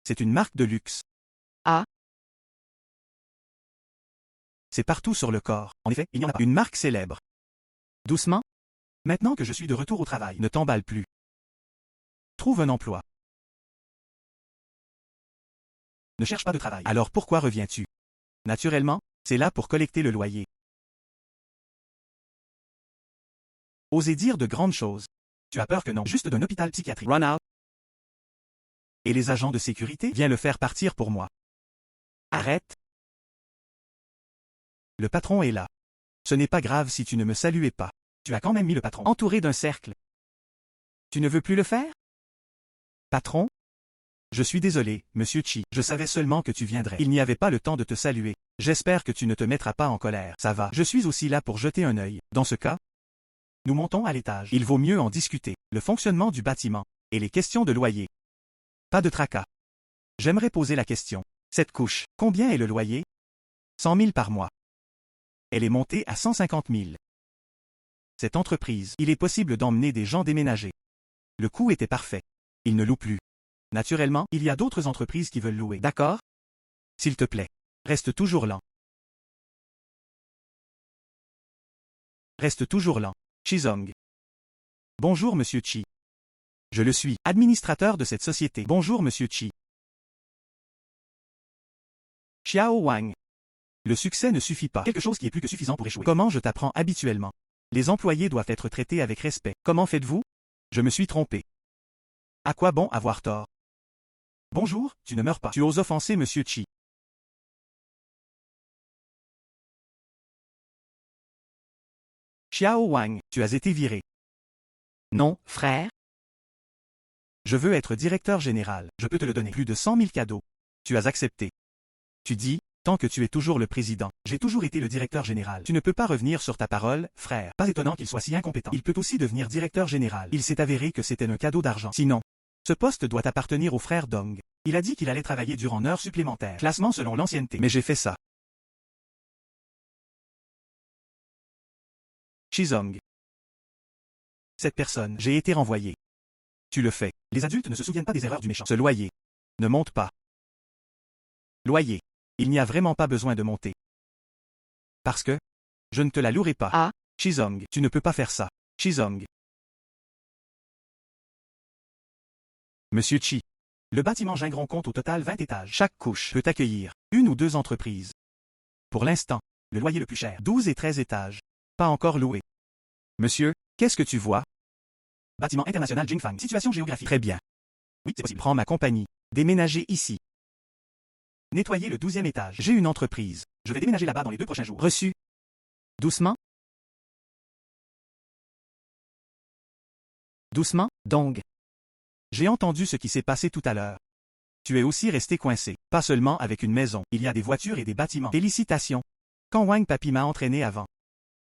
C'est une marque de luxe. Ah. C'est partout sur le corps. En effet, il n'y en a pas. Une marque célèbre. Doucement. Maintenant que je suis de retour au travail, ne t'emballe plus. Trouve un emploi. Ne cherche pas de travail. Alors pourquoi reviens-tu? Naturellement, c'est là pour collecter le loyer. Osez dire de grandes choses. Tu as peur que non, juste d'un hôpital psychiatrique. Run out. Et les agents de sécurité? Viens le faire partir pour moi. Arrête. Le patron est là. Ce n'est pas grave si tu ne me saluais pas. Tu as quand même mis le patron Entouré d'un cercle. Tu ne veux plus le faire? Patron? Je suis désolé, monsieur Chi. Je savais seulement que tu viendrais. Il n'y avait pas le temps de te saluer. J'espère que tu ne te mettras pas en colère. Ça va. Je suis aussi là pour jeter un œil. Dans ce cas, nous montons à l'étage. Il vaut mieux en discuter. Le fonctionnement du bâtiment. Et les questions de loyer. Pas de tracas. J'aimerais poser la question. Cette couche, combien est le loyer? 100 000 par mois. Elle est montée à 150 000. Cette entreprise, il est possible d'emmener des gens déménager. Le coût était parfait. Il ne loue plus. Naturellement, il y a d'autres entreprises qui veulent louer. D'accord? S'il te plaît. Reste toujours lent. Reste toujours lent. Chizong. Bonjour monsieur Chi. Je le suis, administrateur de cette société. Bonjour monsieur Chi. Xiao Wang. Le succès ne suffit pas. Quelque chose qui est plus que suffisant pour échouer. Comment je t'apprends habituellement? Les employés doivent être traités avec respect. Comment faites-vous? Je me suis trompé. À quoi bon avoir tort? Bonjour, tu ne meurs pas. Tu oses offenser monsieur Chi. Xiao Wang, tu as été viré. Non, frère. Je veux être directeur général. Je peux te le donner. Plus de 100 000 cadeaux. Tu as accepté. Tu dis, Tant que tu es toujours le président, j'ai toujours été le directeur général. Tu ne peux pas revenir sur ta parole, frère. Pas étonnant qu'il soit si incompétent. Il peut aussi devenir directeur général. Il s'est avéré que c'était un cadeau d'argent. Sinon, ce poste doit appartenir au frère Dong. Il a dit qu'il allait travailler durant heures supplémentaires. Classement selon l'ancienneté. Mais j'ai fait ça. Shizong. Cette personne, j'ai été renvoyé. Tu le fais. Les adultes ne se souviennent pas des erreurs du méchant. Ce loyer ne monte pas. Loyer. Il n'y a vraiment pas besoin de monter. Parce que je ne te la louerai pas. Ah. Shizong, tu ne peux pas faire ça. Shizong. Monsieur Chi. Le bâtiment Gingron compte au total 20 étages. Chaque couche peut accueillir 1 ou 2 entreprises. Pour l'instant, le loyer le plus cher, 12 et 13 étages. Pas encore loué. Monsieur, qu'est-ce que tu vois? Bâtiment international Jingfang. Situation géographique. Très bien. Oui, c'est possible. Prends ma compagnie. Déménager ici. Nettoyer le 12e étage. J'ai une entreprise. Je vais déménager là-bas dans les 2 prochains jours. Reçu. Doucement. Doucement, Dong. J'ai entendu ce qui s'est passé tout à l'heure. Tu es aussi resté coincé. Pas seulement avec une maison. Il y a des voitures et des bâtiments. Félicitations. Quand Wang Papi m'a entraîné avant.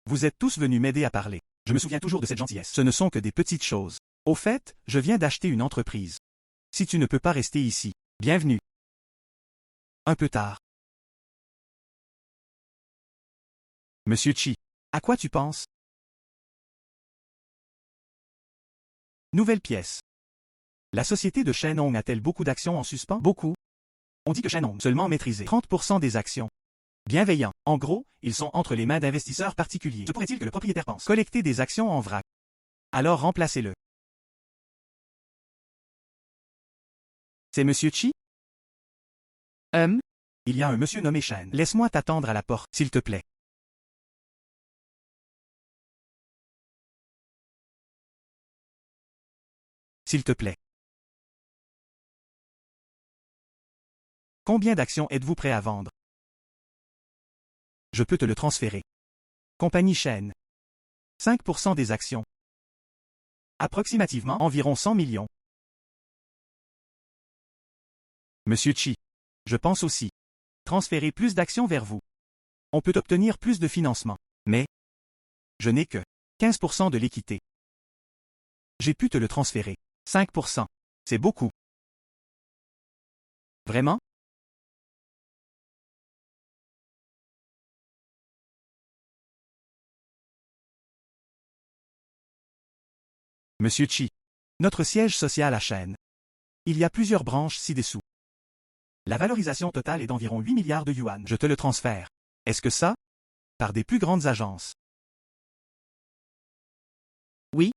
Vous êtes tous venus m'aider à parler. Je me souviens toujours de cette gentillesse. Ce ne sont que des petites choses. Au fait, je viens d'acheter une entreprise. Si tu ne peux pas rester ici, bienvenue. Un peu tard. Monsieur Chi, à quoi tu penses? Nouvelle pièce. La société de Shenhong a-t-elle beaucoup d'actions en suspens? Beaucoup. On dit que Shenhong seulement maîtrisait 30% des actions. Bienveillant. En gros, ils sont entre les mains d'investisseurs particuliers. Se pourrait-il que le propriétaire pense collecter des actions en vrac? Alors remplacez-le. C'est Monsieur Chi? Il y a un monsieur nommé Shen. Laisse-moi t'attendre à la porte, s'il te plaît. S'il te plaît. Combien d'actions êtes-vous prêt à vendre? Je peux te le transférer. Compagnie Shen. 5% des actions. Approximativement environ 100 millions. Monsieur Chi. Je pense aussi. Transférer plus d'actions vers vous. On peut obtenir plus de financement. Mais je n'ai que 15% de l'équité. J'ai pu te le transférer. 5%. C'est beaucoup. Vraiment? Monsieur Chi. Notre siège social à Chêne. Il y a plusieurs branches ci-dessous. La valorisation totale est d'environ 8 milliards de yuan. Je te le transfère. Est-ce que ça? Par des plus grandes agences. Oui.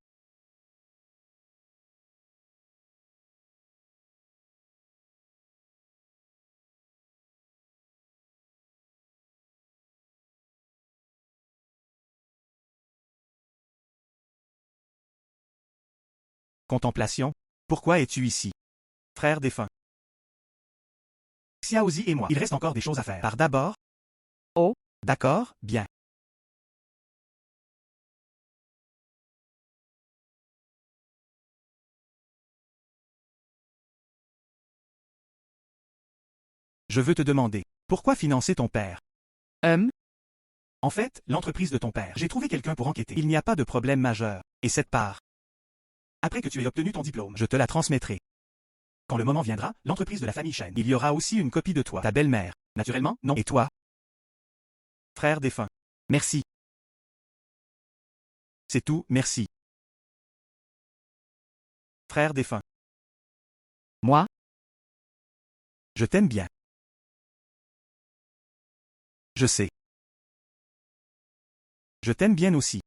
Contemplation. Pourquoi es-tu ici? Frère défunt. Xiaozi et moi. Il reste encore des choses à faire. Par d'abord. Oh. D'accord, bien. Je veux te demander, pourquoi financer ton père? En fait, l'entreprise de ton père. J'ai trouvé quelqu'un pour enquêter. Il n'y a pas de problème majeur. Et cette part. Après que tu aies obtenu ton diplôme, je te la transmettrai. Quand le moment viendra, l'entreprise de la famille Shen. Il y aura aussi une copie de toi. Ta belle-mère. Naturellement, non. Et toi? Frère défunt. Merci. C'est tout, merci. Frère défunt. Moi? Je t'aime bien. Je sais. Je t'aime bien aussi.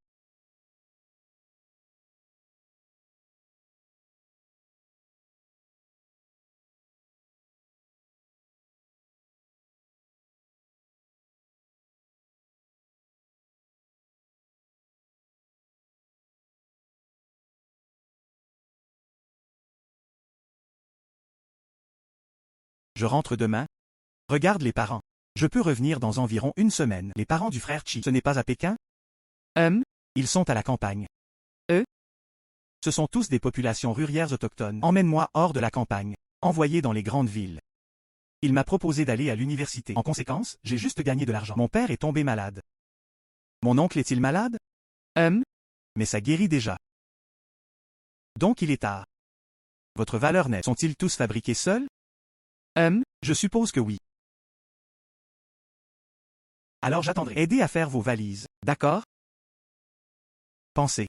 Je rentre demain. Regarde les parents. Je peux revenir dans environ une semaine. Les parents du frère Chi. Ce n'est pas à Pékin? Ils sont à la campagne. Eux? Ce sont tous des populations rurières autochtones. Emmène-moi hors de la campagne. Envoyés dans les grandes villes. Il m'a proposé d'aller à l'université. En conséquence, j'ai juste gagné de l'argent. Mon père est tombé malade. Mon oncle est-il malade? Mais ça guérit déjà. Donc il est tard. Votre valeur nette, sont-ils tous fabriqués seuls? Je suppose que oui. Alors j'attendrai. Aidez à faire vos valises. D'accord? Pensez.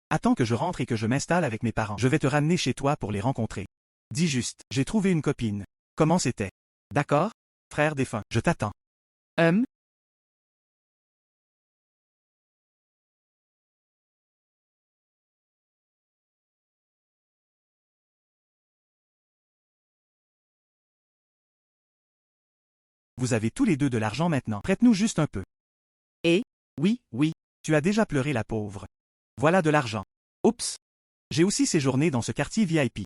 Attends que je rentre et que je m'installe avec mes parents. Je vais te ramener chez toi pour les rencontrer. Dis juste, j'ai trouvé une copine. Comment c'était? D'accord? Frère défunt, je t'attends. Vous avez tous les deux de l'argent maintenant. Prête-nous juste un peu. Oui, oui. Tu as déjà pleuré la pauvre. Voilà de l'argent. Oups. J'ai aussi séjourné dans ce quartier VIP.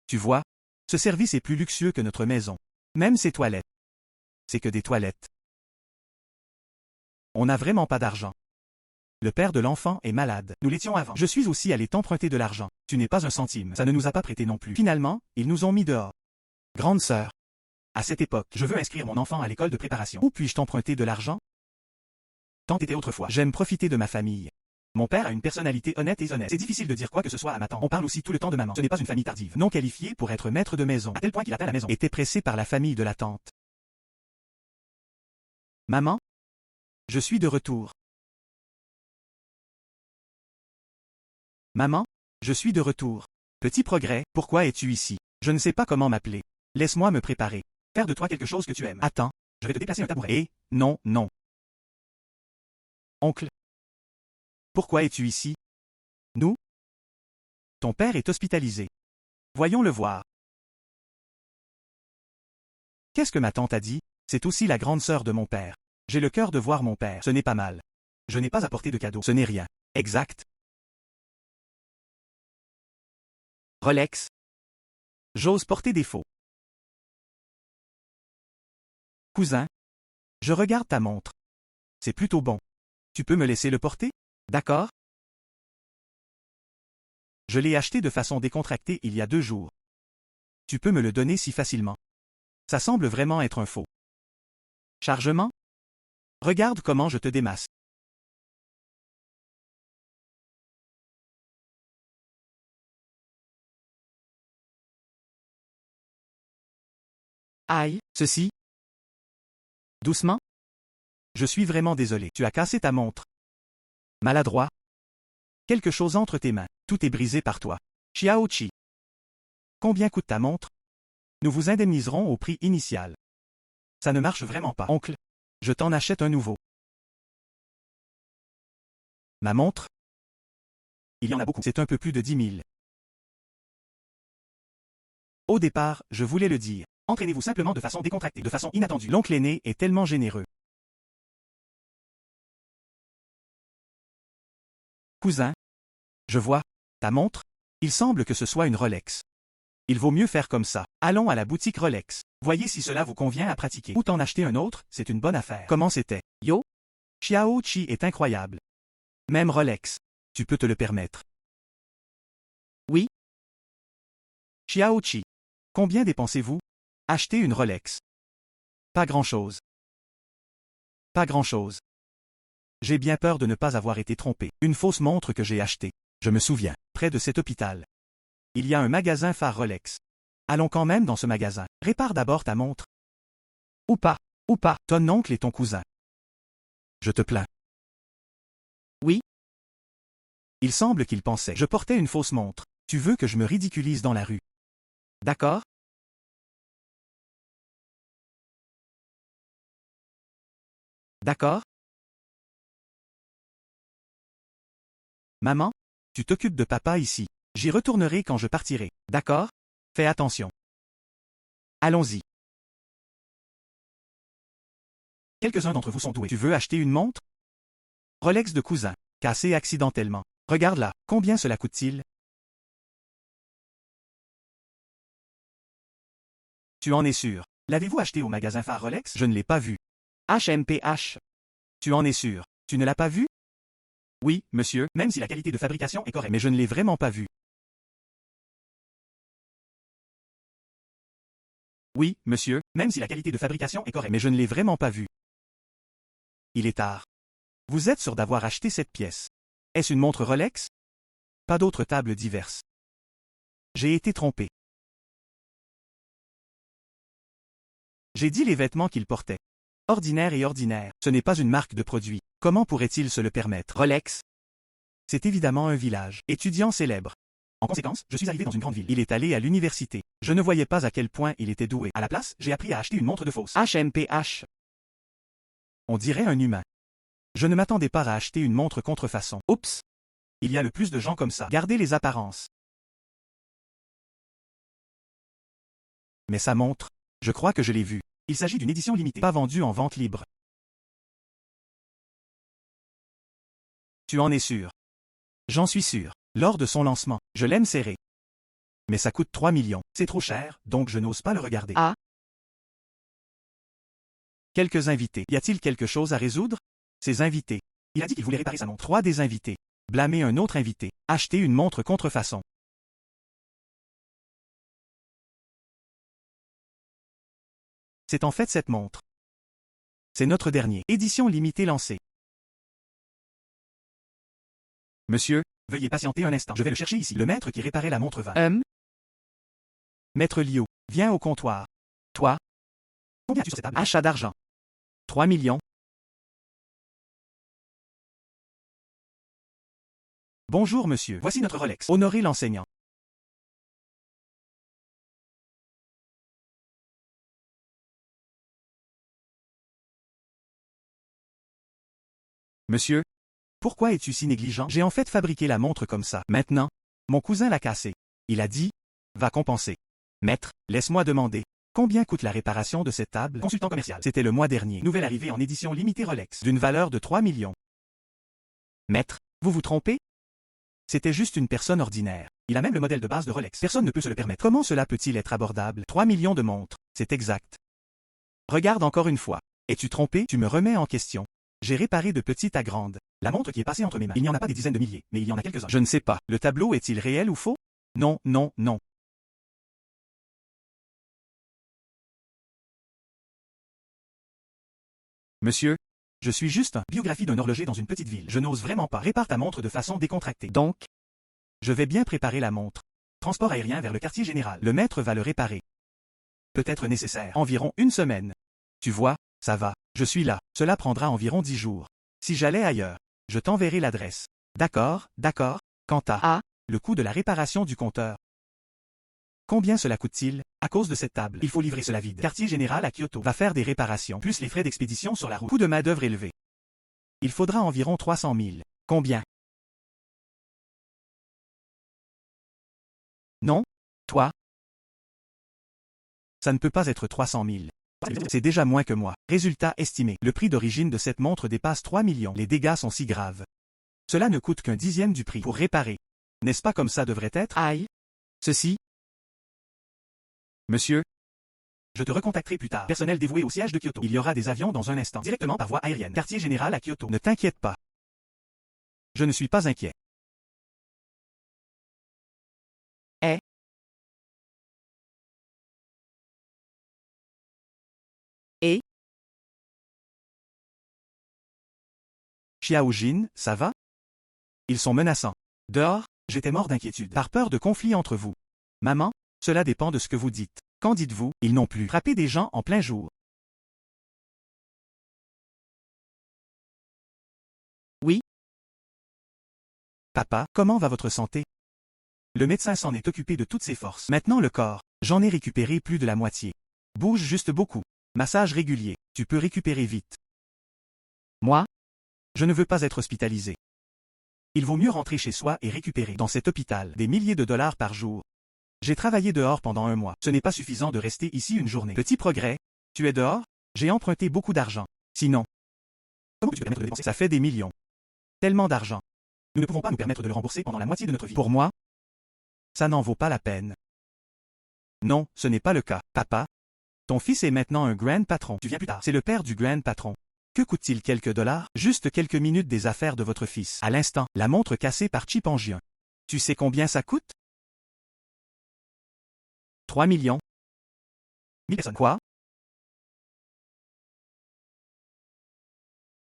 Tu vois, ce service est plus luxueux que notre maison. Même ses toilettes. C'est que des toilettes. On n'a vraiment pas d'argent. Le père de l'enfant est malade. Nous l'étions avant. Je suis aussi allé t'emprunter de l'argent. Tu n'es pas un centime. Ça ne nous a pas prêté non plus. Finalement, ils nous ont mis dehors. Grande sœur. À cette époque, je veux inscrire mon enfant à l'école de préparation. Où puis-je t'emprunter de l'argent? Tant était autrefois. J'aime profiter de ma famille. Mon père a une personnalité honnête et honnête. C'est difficile de dire quoi que ce soit à ma tante. On parle aussi tout le temps de maman. Ce n'est pas une famille tardive. Non qualifiée pour être maître de maison. À tel point qu'il atteint la maison. Était pressé par la famille de la tante. Maman? Je suis de retour. Maman? Je suis de retour. Petit progrès, pourquoi es-tu ici? Je ne sais pas comment m'appeler. Laisse-moi me préparer. Faire de toi quelque chose que tu aimes. Attends, je vais te déplacer un tabouret. Non, non. Oncle. Pourquoi es-tu ici? Nous? Ton père est hospitalisé. Voyons le voir. Qu'est-ce que ma tante a dit? C'est aussi la grande sœur de mon père. J'ai le cœur de voir mon père. Ce n'est pas mal. Je n'ai pas apporté de cadeau. Ce n'est rien. Exact. Rolex. J'ose porter des faux. Cousin. Je regarde ta montre. C'est plutôt bon. Tu peux me laisser le porter? D'accord? Je l'ai acheté de façon décontractée il y a 2 jours. Tu peux me le donner si facilement. Ça semble vraiment être un faux. Chargement? Regarde comment je te démasse. Aïe, Ceci? Doucement? Je suis vraiment désolé. Tu as cassé ta montre. Maladroit? Quelque chose entre tes mains. Tout est brisé par toi. Xiaoqi. Combien coûte ta montre? Nous vous indemniserons au prix initial. Ça ne marche vraiment pas. Oncle, je t'en achète un nouveau. Ma montre? Il y en a beaucoup. C'est un peu plus de 10 000. Au départ, je voulais le dire. Entraînez-vous simplement de façon décontractée, de façon inattendue. L'oncle aîné est tellement généreux. Cousin? Je vois. Ta montre? Il semble que ce soit une Rolex. Il vaut mieux faire comme ça. Allons à la boutique Rolex. Voyez si cela vous convient à pratiquer. Ou t'en acheter un autre, c'est une bonne affaire. Comment c'était? yo, Xiaoqi est incroyable. Même Rolex. Tu peux te le permettre. Oui. Xiaoqi. Combien dépensez-vous? Acheter une Rolex. Pas grand-chose. Pas grand-chose. J'ai bien peur de ne pas avoir été trompé. Une fausse montre que j'ai achetée. Je me souviens, près de cet hôpital. Il y a un magasin phare Rolex. Allons quand même dans ce magasin. Répare d'abord ta montre. Ou pas. Ton oncle est ton cousin. Je te plains. Oui. Il semble qu'il pensait. Je portais une fausse montre. Tu veux que je me ridiculise dans la rue? D'accord? D'accord? Maman? Tu t'occupes de papa ici. J'y retournerai quand je partirai. D'accord? Fais attention. Allons-y. Quelques-uns d'entre vous sont doués. Tu veux acheter une montre? Rolex de cousin. Cassé accidentellement. Regarde là. Combien cela coûte-t-il? Tu en es sûr? L'avez-vous acheté au magasin phare Rolex? Je ne l'ai pas vu. HMPH. Tu en es sûr? Tu ne l'as pas vu? Oui, monsieur, même si la qualité de fabrication est correcte. Mais je ne l'ai vraiment pas vu. Oui, monsieur. Même si la qualité de fabrication est correcte. Mais je ne l'ai vraiment pas vu. Il est tard. Vous êtes sûr d'avoir acheté cette pièce? Est-ce une montre Rolex? Pas d'autres tables diverses. J'ai été trompé. J'ai dit les vêtements qu'il portait. Ordinaire et ordinaire. Ce n'est pas une marque de produit. Comment pourrait-il se le permettre? Rolex. C'est évidemment un village. Étudiant célèbre. En conséquence, je suis arrivé dans une grande ville. Il est allé à l'université. Je ne voyais pas à quel point il était doué. À la place, j'ai appris à acheter une montre de fausse. HMPH. On dirait un humain. Je ne m'attendais pas à acheter une montre contrefaçon. Oups! Il y a le plus de gens comme ça. Gardez les apparences. Mais sa montre, je crois que je l'ai vue. Il s'agit d'une édition limitée, pas vendue en vente libre. Tu en es sûr? J'en suis sûr. Lors de son lancement, je l'aime serré. Mais ça coûte 3 millions. C'est trop cher, donc je n'ose pas le regarder. Ah. Quelques invités. Y a-t-il quelque chose à résoudre? Ces invités. Il a dit qu'il voulait réparer sa montre. 3 des invités. Blâmer un autre invité. Acheter une montre contrefaçon. C'est en fait cette montre. C'est notre dernier. Édition limitée lancée. Monsieur, veuillez patienter un instant. Je vais le chercher ici. Le maître qui réparait la montre va. Maître Liu, viens au comptoir. Toi. Combien as-tu sur cette table? Achat d'argent. 3 millions. Bonjour monsieur, voici notre Rolex. Honorez l'enseignant. Monsieur, pourquoi es-tu si négligent? J'ai en fait fabriqué la montre comme ça. Maintenant, mon cousin l'a cassée. Il a dit, va compenser. Maître, laisse-moi demander. Combien coûte la réparation de cette table? Consultant commercial. C'était le mois dernier. Nouvelle arrivée en édition limitée Rolex. D'une valeur de 3 millions. Maître, vous vous trompez? C'était juste une personne ordinaire. Il a même le modèle de base de Rolex. Personne ne peut se le permettre. Comment cela peut-il être abordable? 3 millions de montres. C'est exact. Regarde encore une fois. Es-tu trompé? Tu me remets en question. J'ai réparé de petite à grande. La montre qui est passée entre mes mains. Il n'y en a pas des dizaines de milliers, mais il y en a quelques-uns. Je ne sais pas. Le tableau est-il réel ou faux? Non, non, non. Monsieur, je suis juste un biographie d'un horloger dans une petite ville. Je n'ose vraiment pas. Répare ta montre de façon décontractée. Donc, je vais bien préparer la montre. Transport aérien vers le quartier général. Le maître va le réparer. Peut-être nécessaire. Environ 1 semaine. Tu vois, ça va. Je suis là. Cela prendra environ 10 jours. Si j'allais ailleurs, je t'enverrai l'adresse. D'accord, d'accord. Quant à le coût de la réparation du compteur. Combien cela coûte-t-il? À cause de cette table, il faut livrer cela vide. Quartier général à Kyoto va faire des réparations, plus les frais d'expédition sur la route. Coût de main-d'œuvre élevé. Il faudra environ 300 000. Combien? Non? Toi? Ça ne peut pas être 300 000. C'est déjà moins que moi. Résultat estimé. Le prix d'origine de cette montre dépasse 3 millions. Les dégâts sont si graves. Cela ne coûte qu'un dixième du prix pour réparer. N'est-ce pas comme ça devrait être? aïe. Ceci? Monsieur? Je te recontacterai plus tard. Personnel dévoué au siège de Kyoto. Il y aura des avions dans un instant. Directement par voie aérienne. Quartier général à Kyoto. Ne t'inquiète pas. Je ne suis pas inquiet. Et? Xiaojin, ça va? Ils sont menaçants. Dehors, j'étais mort d'inquiétude. Par peur de conflit entre vous. Maman, cela dépend de ce que vous dites. Qu'en dites-vous? Ils n'ont plus frappé des gens en plein jour. Oui? Papa, comment va votre santé? Le médecin s'en est occupé de toutes ses forces. Maintenant le corps, j'en ai récupéré plus de la moitié. Bouge juste beaucoup. Massage régulier. Tu peux récupérer vite. Moi? Je ne veux pas être hospitalisé. Il vaut mieux rentrer chez soi et récupérer dans cet hôpital des milliers de dollars par jour. J'ai travaillé dehors pendant 1 mois. Ce n'est pas suffisant de rester ici une journée. Petit progrès. Tu es dehors? J'ai emprunté beaucoup d'argent. Sinon, comment tu peux te permettre de dépenser? Ça fait des millions. Tellement d'argent. Nous ne pouvons pas nous permettre de le rembourser pendant la moitié de notre vie. Pour moi, ça n'en vaut pas la peine. Non, ce n'est pas le cas. Papa, ton fils est maintenant un grand patron. Tu viens plus tard. C'est le père du grand patron. Que coûte-t-il quelques dollars? Juste quelques minutes des affaires de votre fils. À l'instant, la montre cassée par Chip Angien. Tu sais combien ça coûte? 3 millions. 1000 personnes. Quoi?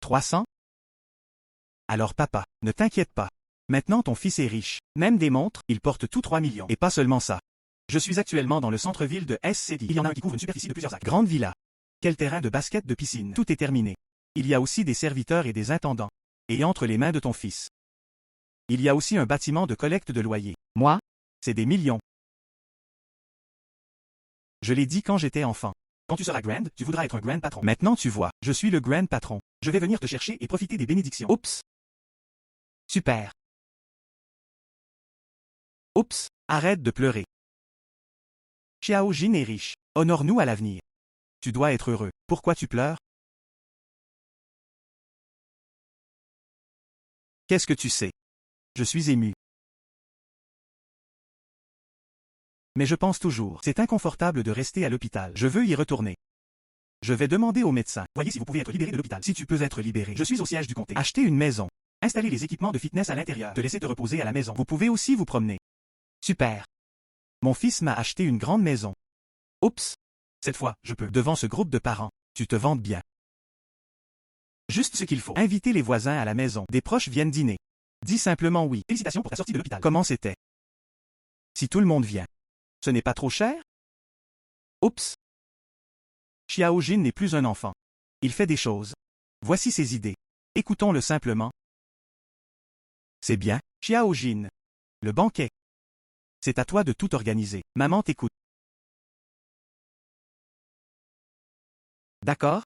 300? Alors papa, ne t'inquiète pas. Maintenant ton fils est riche. Même des montres, il porte tous 3 millions. Et pas seulement ça. Je suis actuellement dans le centre-ville de SCD. Il y en a un qui couvre une superficie de plusieurs acres. Grande villa. Quel terrain de basket de piscine. Tout est terminé. Il y a aussi des serviteurs et des intendants. Et entre les mains de ton fils. Il y a aussi un bâtiment de collecte de loyer. Moi? C'est des millions. Je l'ai dit quand j'étais enfant. Quand tu seras grand, tu voudras être un grand patron. Maintenant tu vois, je suis le grand patron. Je vais venir te chercher et profiter des bénédictions. Oups. Super. Oups, arrête de pleurer. Xiao Jin est riche. Honore-nous à l'avenir. Tu dois être heureux. Pourquoi tu pleures? Qu'est-ce que tu sais? Je suis ému. Mais je pense toujours, c'est inconfortable de rester à l'hôpital. Je veux y retourner. Je vais demander au médecin. Voyez si vous pouvez être libéré de l'hôpital. Si tu peux être libéré. Je suis au siège du comté. Acheter une maison. Installer les équipements de fitness à l'intérieur. Te laisser te reposer à la maison. Vous pouvez aussi vous promener. Super. Mon fils m'a acheté une grande maison. Oups. Cette fois, je peux. Devant ce groupe de parents, tu te vantes bien. Juste ce qu'il faut. Inviter les voisins à la maison. Des proches viennent dîner. Dis simplement oui. Félicitations pour ta sortie de l'hôpital. Comment c'était? Si tout le monde vient. Ce n'est pas trop cher? Oups. Xiao Jin n'est plus un enfant. Il fait des choses. Voici ses idées. Écoutons-le simplement. C'est bien, Xiao Jin. Le banquet. C'est à toi de tout organiser. Maman t'écoute. D'accord?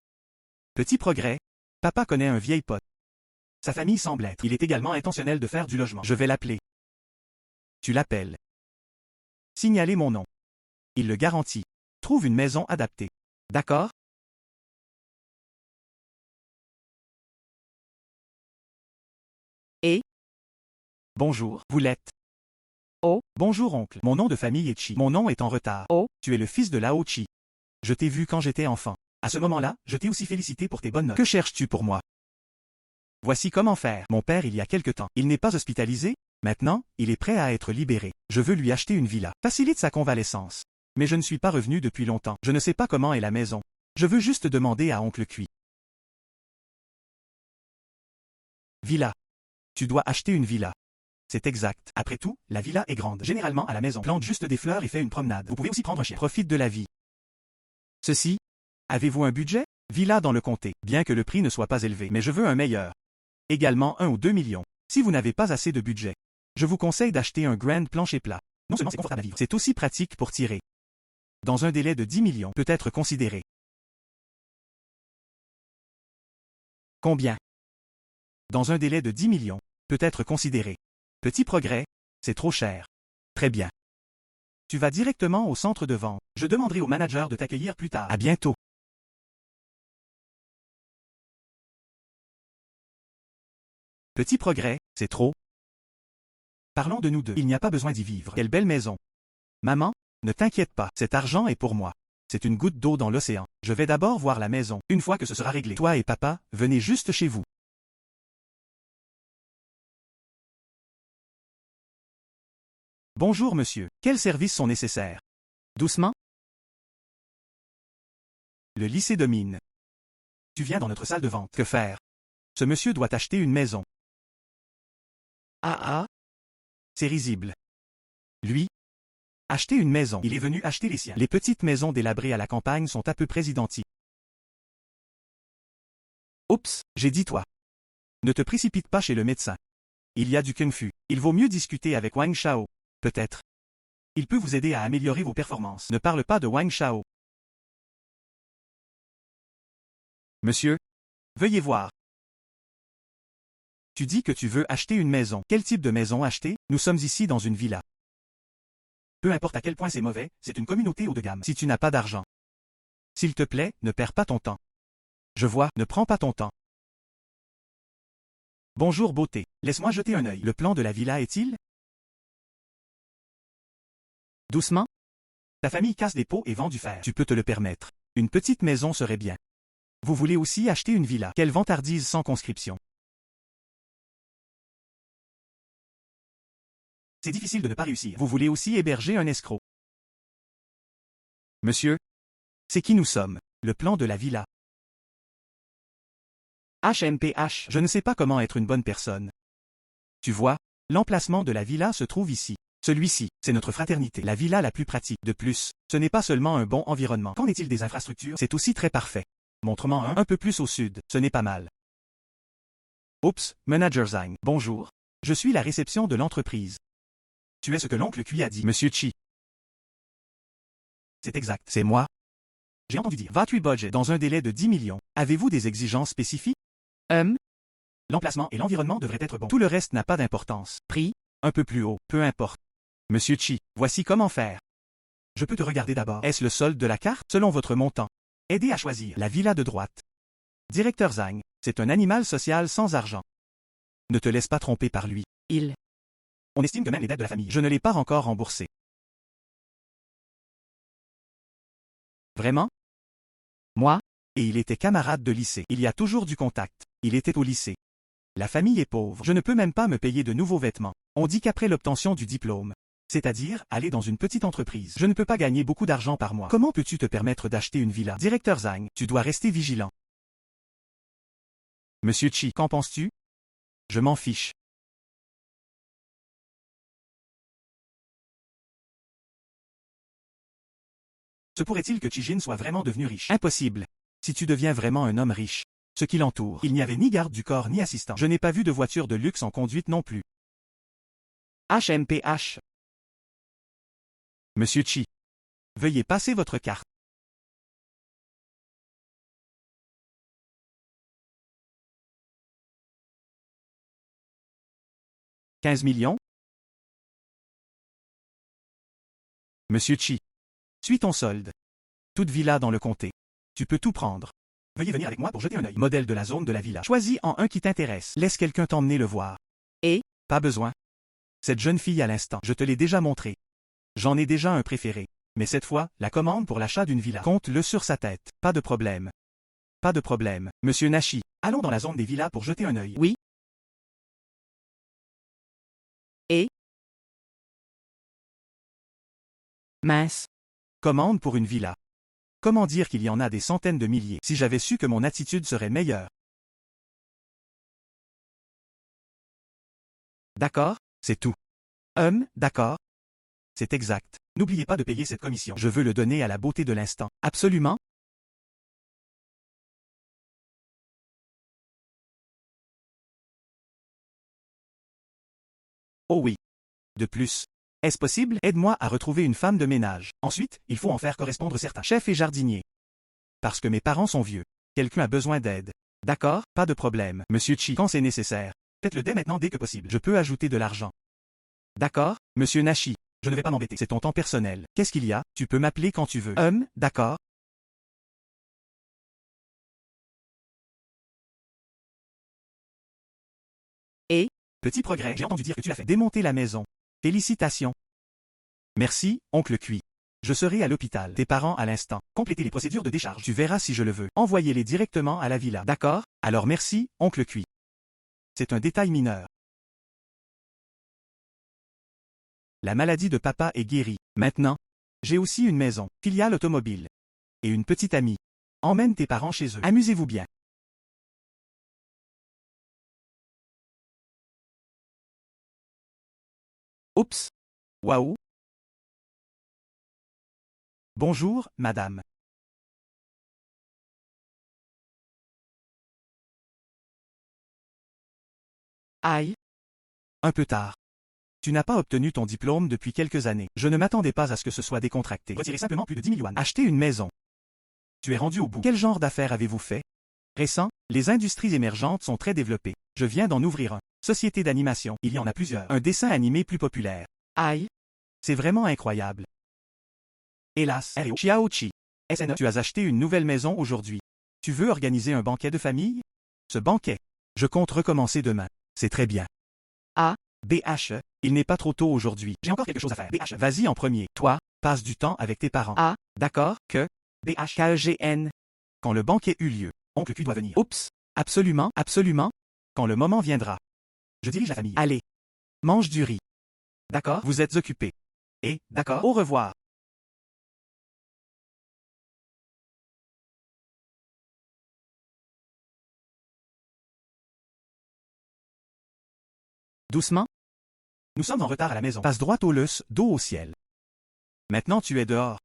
Petit progrès. Papa connaît un vieil pote. Sa famille semble être. Il est également intentionnel de faire du logement. Je vais l'appeler. Tu l'appelles. Signalez mon nom. Il le garantit. Trouve une maison adaptée. D'accord? Et? Bonjour, vous l'êtes. Oh. Bonjour oncle. Mon nom de famille est Chi. Mon nom est en retard. Oh. Tu es le fils de Lao Chi. Je t'ai vu quand j'étais enfant. À ce moment-là, je t'ai aussi félicité pour tes bonnes notes. Que cherches-tu pour moi? Voici comment faire. Mon père il y a quelque temps. Il n'est pas hospitalisé. Maintenant, il est prêt à être libéré. Je veux lui acheter une villa. Facilite sa convalescence. Mais je ne suis pas revenu depuis longtemps. Je ne sais pas comment est la maison. Je veux juste demander à oncle Cui. Villa. Tu dois acheter une villa. C'est exact. Après tout, la villa est grande. Généralement à la maison. Plante juste des fleurs et fais une promenade. Vous pouvez aussi prendre un chien. Profite de la vie. Ceci. Avez-vous un budget? Villa dans le comté. Bien que le prix ne soit pas élevé. Mais je veux un meilleur. Également 1 ou 2 millions. Si vous n'avez pas assez de budget, je vous conseille d'acheter un grand plancher plat. Non seulement c'est confortable à vivre, c'est aussi pratique pour tirer. Dans un délai de 10 millions, peut être considéré. Combien? Dans un délai de 10 millions, peut être considéré. Petit progrès, c'est trop cher. Très bien. Tu vas directement au centre de vente. Je demanderai au manager de t'accueillir plus tard. À bientôt. Petit progrès, c'est trop. Parlons de nous deux. Il n'y a pas besoin d'y vivre. Quelle belle maison. Maman, ne t'inquiète pas, cet argent est pour moi. C'est une goutte d'eau dans l'océan. Je vais d'abord voir la maison. Une fois que ce sera réglé, toi et papa, venez juste chez vous. Bonjour monsieur, quels services sont nécessaires? Doucement. Le lycée domine. Tu viens dans notre salle de vente. Que faire? Ce monsieur doit acheter une maison. Ah ah. C'est risible. Lui? Acheter une maison. Il est venu acheter les siens. Les petites maisons délabrées à la campagne sont à peu près identiques. Oups, j'ai dit toi. Ne te précipite pas chez le médecin. Il y a du kung-fu. Il vaut mieux discuter avec Wang Shao. Peut-être. Il peut vous aider à améliorer vos performances. Ne parle pas de Wang Shao. Monsieur? Veuillez voir. Tu dis que tu veux acheter une maison. Quel type de maison acheter? Nous sommes ici dans une villa. Peu importe à quel point c'est mauvais, c'est une communauté haut de gamme. Si tu n'as pas d'argent. S'il te plaît, ne perds pas ton temps. Je vois, ne prends pas ton temps. Bonjour beauté, laisse-moi jeter un œil. Le plan de la villa est-il? Doucement. Ta famille casse des pots et vend du fer. Tu peux te le permettre. Une petite maison serait bien. Vous voulez aussi acheter une villa. Quelle vantardise sans conscription. C'est difficile de ne pas réussir. Vous voulez aussi héberger un escroc. Monsieur? C'est qui nous sommes. Le plan de la villa. HMPH. Je ne sais pas comment être une bonne personne. Tu vois, l'emplacement de la villa se trouve ici. Celui-ci, c'est notre fraternité. La villa la plus pratique. De plus, ce n'est pas seulement un bon environnement. Qu'en est-il des infrastructures? C'est aussi très parfait. Montre-moi un peu plus au sud. Ce n'est pas mal. Oups, Manager Zhang. Bonjour. Je suis la réception de l'entreprise. Tu es ce que l'oncle Cui a dit. Monsieur Chi. C'est exact. C'est moi. J'ai entendu dire. Va-tu budget dans un délai de 10 millions. Avez-vous des exigences spécifiques? L'emplacement et l'environnement devraient être bons. Tout le reste n'a pas d'importance. Prix? Un peu plus haut, peu importe. Monsieur Chi, voici comment faire. Je peux te regarder d'abord. Est-ce le solde de la carte? Selon votre montant. Aidez à choisir. La villa de droite. Directeur Zhang, c'est un animal social sans argent. Ne te laisse pas tromper par lui. On estime que même les dettes de la famille. Je ne l'ai pas encore remboursé. Vraiment? Moi? Et il était camarade de lycée. Il y a toujours du contact. Il était au lycée. La famille est pauvre. Je ne peux même pas me payer de nouveaux vêtements. On dit qu'après l'obtention du diplôme, c'est-à-dire aller dans une petite entreprise, je ne peux pas gagner beaucoup d'argent par mois. Comment peux-tu te permettre d'acheter une villa? Directeur Zhang, tu dois rester vigilant. Monsieur Chi, qu'en penses-tu? Je m'en fiche. Se pourrait-il que Chi-Jin soit vraiment devenu riche? Impossible. Si tu deviens vraiment un homme riche, ce qui l'entoure, il n'y avait ni garde du corps ni assistant. Je n'ai pas vu de voiture de luxe en conduite non plus. HMPH. Monsieur Chi. Veuillez passer votre carte. « 15 millions? Monsieur Chi. Suis ton solde. Toute villa dans le comté. Tu peux tout prendre. Veuillez venir avec moi pour jeter un œil. Modèle de la zone de la villa. Choisis en un qui t'intéresse. Laisse quelqu'un t'emmener le voir. Et? Pas besoin. Cette jeune fille à l'instant, je te l'ai déjà montré. J'en ai déjà un préféré. Mais cette fois, la commande pour l'achat d'une villa. Compte-le sur sa tête. Pas de problème. Pas de problème. Monsieur Nashi, allons dans la zone des villas pour jeter un œil. Oui. Et? Mince. Commande pour une villa. Comment dire qu'il y en a des centaines de milliers? Si j'avais su que mon attitude serait meilleure. D'accord? C'est tout. D'accord. C'est exact. N'oubliez pas de payer cette commission. Je veux le donner à la beauté de l'instant. Absolument? Oh oui. De plus. Est-ce possible? Aide-moi à retrouver une femme de ménage. Ensuite, il faut en faire correspondre certains. Chef et jardinier. Parce que mes parents sont vieux. Quelqu'un a besoin d'aide. D'accord? Pas de problème. Monsieur Chi, quand c'est nécessaire. Faites-le dès maintenant dès que possible. Je peux ajouter de l'argent. D'accord? Monsieur Nashi. Je ne vais pas m'embêter. C'est ton temps personnel. Qu'est-ce qu'il y a? Tu peux m'appeler quand tu veux. D'accord. Et? Petit progrès. J'ai entendu dire que tu as fait démonter la maison. Félicitations. Merci, oncle Cui. Je serai à l'hôpital. Tes parents à l'instant. Complétez les procédures de décharge. Tu verras si je le veux. Envoyez-les directement à la villa. D'accord? Alors merci, oncle Cui. C'est un détail mineur. La maladie de papa est guérie. Maintenant, j'ai aussi une maison, filiale automobile. Et une petite amie. Emmène tes parents chez eux. Amusez-vous bien. Oups. Waouh. Bonjour, madame. Aïe. Un peu tard. Tu n'as pas obtenu ton diplôme depuis quelques années. Je ne m'attendais pas à ce que ce soit décontracté. Retirez simplement plus de 10 000 yuan. Achetez une maison. Tu es rendu au bout. Quel genre d'affaires avez-vous fait? Récent, les industries émergentes sont très développées. Je viens d'en ouvrir un. Société d'animation. Il y en a plusieurs. Un dessin animé plus populaire. Aïe. C'est vraiment incroyable. Hélas, R.E.O. Xiaoqi. SNE. Tu as acheté une nouvelle maison aujourd'hui. Tu veux organiser un banquet de famille? Ce banquet. Je compte recommencer demain. C'est très bien. A. BH. Il n'est pas trop tôt aujourd'hui. J'ai encore quelque chose à faire. BH. Vas-y en premier. Toi, passe du temps avec tes parents. A. D'accord, que? BH. KEGN. Quand le banquet eut lieu, oncle Q doit venir. Oups. Absolument, absolument. Quand le moment viendra. Je dirige la famille. Allez. Mange du riz. D'accord? Vous êtes occupé. Et, d'accord? Au revoir. Doucement. Nous sommes en retard à la maison. Passe droit au lus, dos au ciel. Maintenant tu es dehors.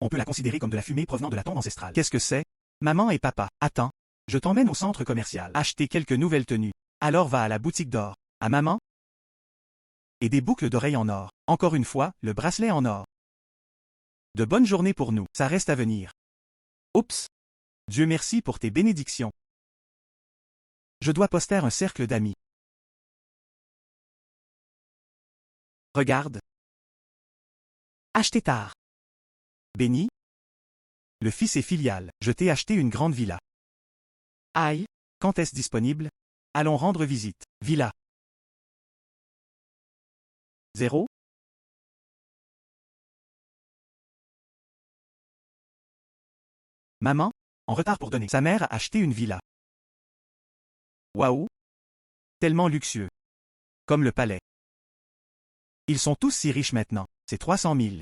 On peut la considérer comme de la fumée provenant de la tombe ancestrale. Qu'est-ce que c'est? Maman et papa. Attends. Je t'emmène au centre commercial. Acheter quelques nouvelles tenues. Alors va à la boutique d'or. À maman? Et des boucles d'oreilles en or. Encore une fois, le bracelet en or. De bonnes journées pour nous. Ça reste à venir. Oups. Dieu merci pour tes bénédictions. Je dois poster un cercle d'amis. Regarde. Acheter tard. Béni. Le fils est filial. Je t'ai acheté une grande villa. Aïe. Quand est-ce disponible? Allons rendre visite. Villa. 0. Maman, en retard pour donner. Sa mère a acheté une villa. Waouh! Tellement luxueux. Comme le palais. Ils sont tous si riches maintenant. C'est 300 000.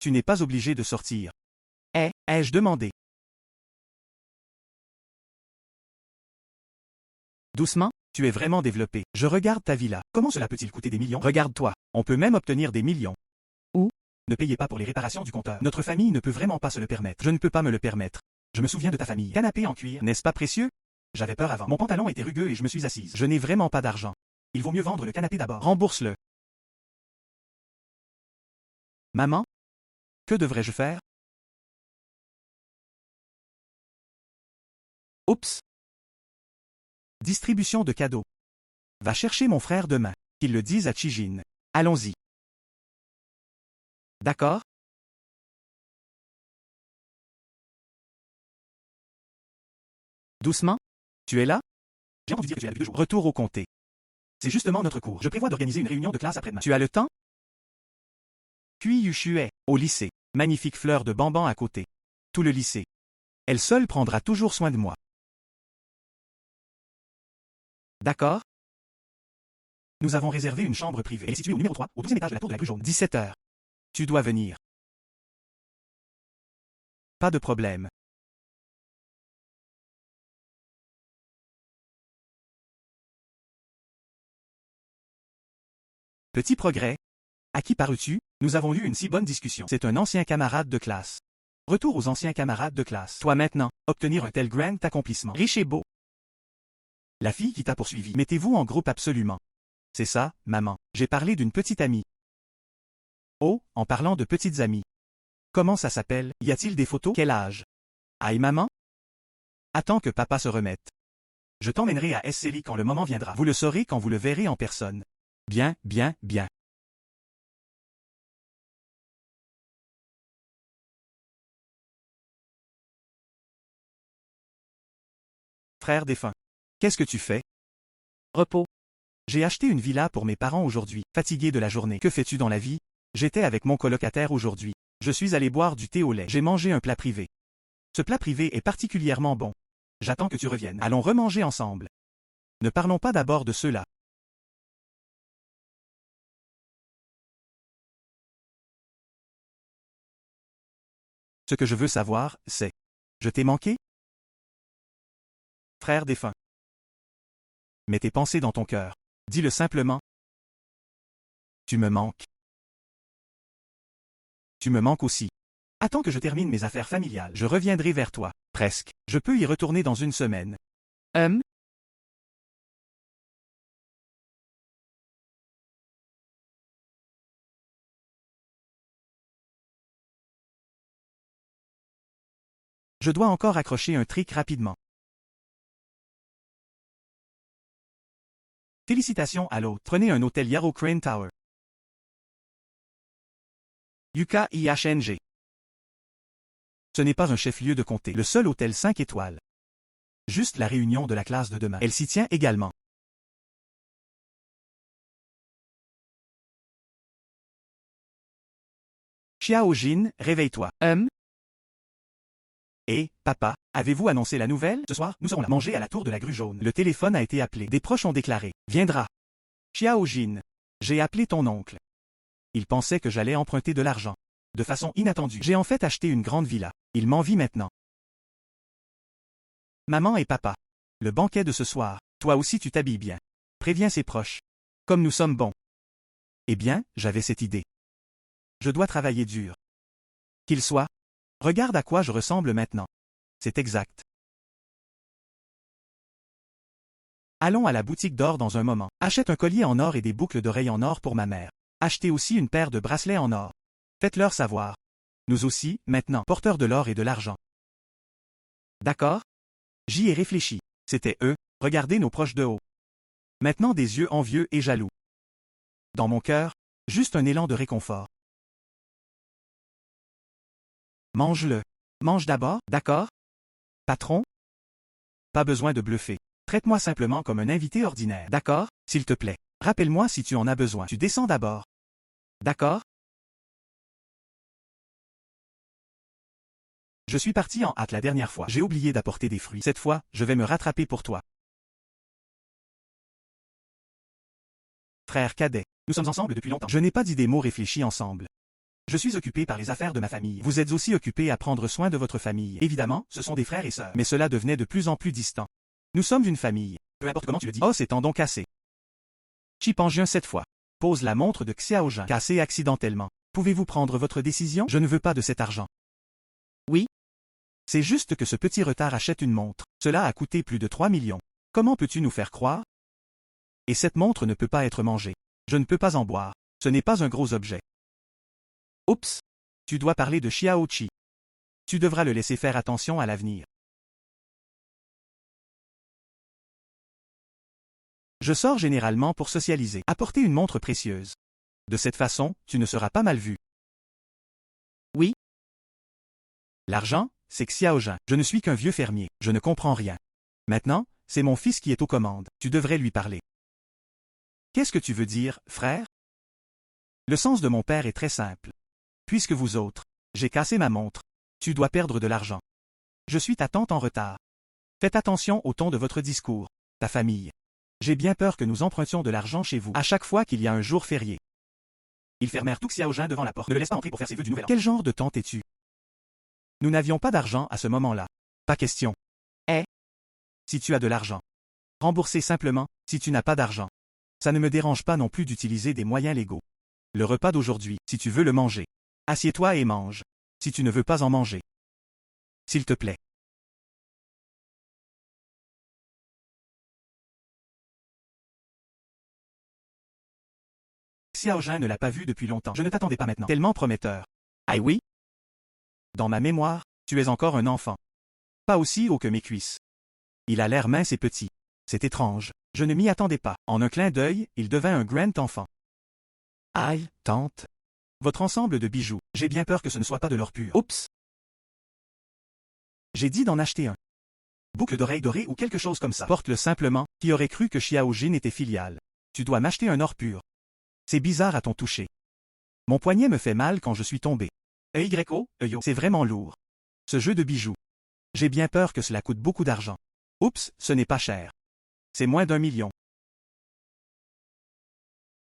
Tu n'es pas obligé de sortir. Ai-je demandé? Doucement, tu es vraiment développé. Je regarde ta villa. Comment cela peut-il coûter des millions? Regarde-toi. On peut même obtenir des millions. Où? Ne payez pas pour les réparations du compteur. Notre famille ne peut vraiment pas se le permettre. Je ne peux pas me le permettre. Je me souviens de ta famille. Canapé en cuir. N'est-ce pas précieux? J'avais peur avant. Mon pantalon était rugueux et je me suis assise. Je n'ai vraiment pas d'argent. Il vaut mieux vendre le canapé d'abord. Rembourse-le. Maman? Que devrais-je faire? Oups! Distribution de cadeaux. Va chercher mon frère demain. Qu'il le dise à Chijin. Allons-y. D'accord? Doucement? Tu es là? J'ai entendu dire que tu es là depuis 2 jours. Retour au comté. C'est justement notre cours. Je prévois d'organiser une réunion de classe après-demain. Tu as le temps? Puis Yushue, au lycée. Magnifique fleur de bamban à côté. Tout le lycée. Elle seule prendra toujours soin de moi. D'accord? Nous avons réservé une chambre privée. Elle est située au numéro 3, au 12e étage de la tour de la grue jaune. 17 heures. Tu dois venir. Pas de problème. Petit progrès. À qui parles-tu? Nous avons eu une si bonne discussion. C'est un ancien camarade de classe. Retour aux anciens camarades de classe. Toi maintenant, obtenir un tel grand accomplissement. Riche et beau. La fille qui t'a poursuivi. Mettez-vous en groupe absolument. C'est ça, maman. J'ai parlé d'une petite amie. Oh, en parlant de petites amies. Comment ça s'appelle? Y a-t-il des photos? Quel âge? Aïe maman? Attends que papa se remette. Je t'emmènerai à SCLI quand le moment viendra. Vous le saurez quand vous le verrez en personne. Bien, bien, bien. Frère défunt. Qu'est-ce que tu fais? Repos. J'ai acheté une villa pour mes parents aujourd'hui. Fatigué de la journée. Que fais-tu dans la vie? J'étais avec mon colocataire aujourd'hui. Je suis allé boire du thé au lait. J'ai mangé un plat privé. Ce plat privé est particulièrement bon. J'attends que tu reviennes. Allons remanger ensemble. Ne parlons pas d'abord de cela. Ce que je veux savoir, c'est... Je t'ai manqué? Frère défunt. Mets tes pensées dans ton cœur. Dis-le simplement. Tu me manques. Tu me manques aussi. Attends que je termine mes affaires familiales. Je reviendrai vers toi. Presque. Je peux y retourner dans une semaine. Je dois encore accrocher un trick rapidement. Félicitations à l'autre. Prenez un hôtel Yarrow Crane Tower. Yuka IHNG. Ce n'est pas un chef-lieu de comté. Le seul hôtel 5 étoiles. Juste la réunion de la classe de demain. Elle s'y tient également. Xiaojin, réveille-toi. Et, papa, avez-vous annoncé la nouvelle? Ce soir, nous serons là. Manger à la tour de la grue jaune. Le téléphone a été appelé. Des proches ont déclaré. Viendra. Xiaojin. J'ai appelé ton oncle. Il pensait que j'allais emprunter de l'argent. De façon inattendue. J'ai en fait acheté une grande villa. Il m'envie maintenant. Maman et papa. Le banquet de ce soir. Toi aussi tu t'habilles bien. Préviens ses proches. Comme nous sommes bons. Eh bien, j'avais cette idée. Je dois travailler dur. Qu'il soit. Regarde à quoi je ressemble maintenant. C'est exact. Allons à la boutique d'or dans un moment. Achète un collier en or et des boucles d'oreilles en or pour ma mère. Achetez aussi une paire de bracelets en or. Faites-leur savoir. Nous aussi, maintenant, porteurs de l'or et de l'argent. D'accord? J'y ai réfléchi. C'était eux, regardez nos proches de haut. Maintenant des yeux envieux et jaloux. Dans mon cœur, juste un élan de réconfort. Mange-le. Mange d'abord, d'accord? Patron? Pas besoin de bluffer. Traite-moi simplement comme un invité ordinaire, d'accord? S'il te plaît. Rappelle-moi si tu en as besoin. Tu descends d'abord. D'accord? Je suis parti en hâte la dernière fois. J'ai oublié d'apporter des fruits. Cette fois, je vais me rattraper pour toi. Frère cadet, nous sommes ensemble depuis longtemps. Je n'ai pas dit des mots réfléchis ensemble. Je suis occupé par les affaires de ma famille. Vous êtes aussi occupé à prendre soin de votre famille. Évidemment, ce sont des frères et sœurs. Mais cela devenait de plus en plus distant. Nous sommes une famille. Peu importe comment tu le dis. Oh, c'est tendon cassé. Chipangien cette fois. Pose la montre de Xiaojin. Cassé accidentellement. Pouvez-vous prendre votre décision? Je ne veux pas de cet argent. Oui? C'est juste que ce petit retard achète une montre. Cela a coûté plus de 3 millions. Comment peux-tu nous faire croire? Et cette montre ne peut pas être mangée. Je ne peux pas en boire. Ce n'est pas un gros objet. Oups! Tu dois parler de Xiao Qi. Tu devras le laisser faire attention à l'avenir. Je sors généralement pour socialiser. Apporter une montre précieuse. De cette façon, tu ne seras pas mal vu. Oui? L'argent, c'est Xiaojin. Je ne suis qu'un vieux fermier. Je ne comprends rien. Maintenant, c'est mon fils qui est aux commandes. Tu devrais lui parler. Qu'est-ce que tu veux dire, frère? Le sens de mon père est très simple. Puisque vous autres, j'ai cassé ma montre. Tu dois perdre de l'argent. Je suis ta tante en retard. Faites attention au ton de votre discours. Ta famille. J'ai bien peur que nous empruntions de l'argent chez vous à chaque fois qu'il y a un jour férié. Ils fermèrent tout Xiaojin devant la porte. Ne le laisse pas entrer pour faire ses vœux du nouvel an. Quel genre de tante es-tu? Nous n'avions pas d'argent à ce moment-là. Pas question. Si tu as de l'argent. Rembourser simplement, si tu n'as pas d'argent. Ça ne me dérange pas non plus d'utiliser des moyens légaux. Le repas d'aujourd'hui, si tu veux le manger. Assieds-toi et mange. Si tu ne veux pas en manger. S'il te plaît. Xiaojin ne l'a pas vu depuis longtemps. Je ne t'attendais pas maintenant. Tellement prometteur. Ah oui? Dans ma mémoire, tu es encore un enfant. Pas aussi haut que mes cuisses. Il a l'air mince et petit. C'est étrange. Je ne m'y attendais pas. En un clin d'œil, il devint un grand enfant. Aïe, tante. Votre ensemble de bijoux, j'ai bien peur que ce ne soit pas de l'or pur. Oups. J'ai dit d'en acheter un. Boucle d'oreille dorée ou quelque chose comme ça. Porte-le simplement, qui aurait cru que Xiaojin était filial. Tu dois m'acheter un or pur. C'est bizarre à ton toucher. Mon poignet me fait mal quand je suis tombé. Yo, c'est vraiment lourd. Ce jeu de bijoux. J'ai bien peur que cela coûte beaucoup d'argent. Oups, ce n'est pas cher. C'est moins d'1 million.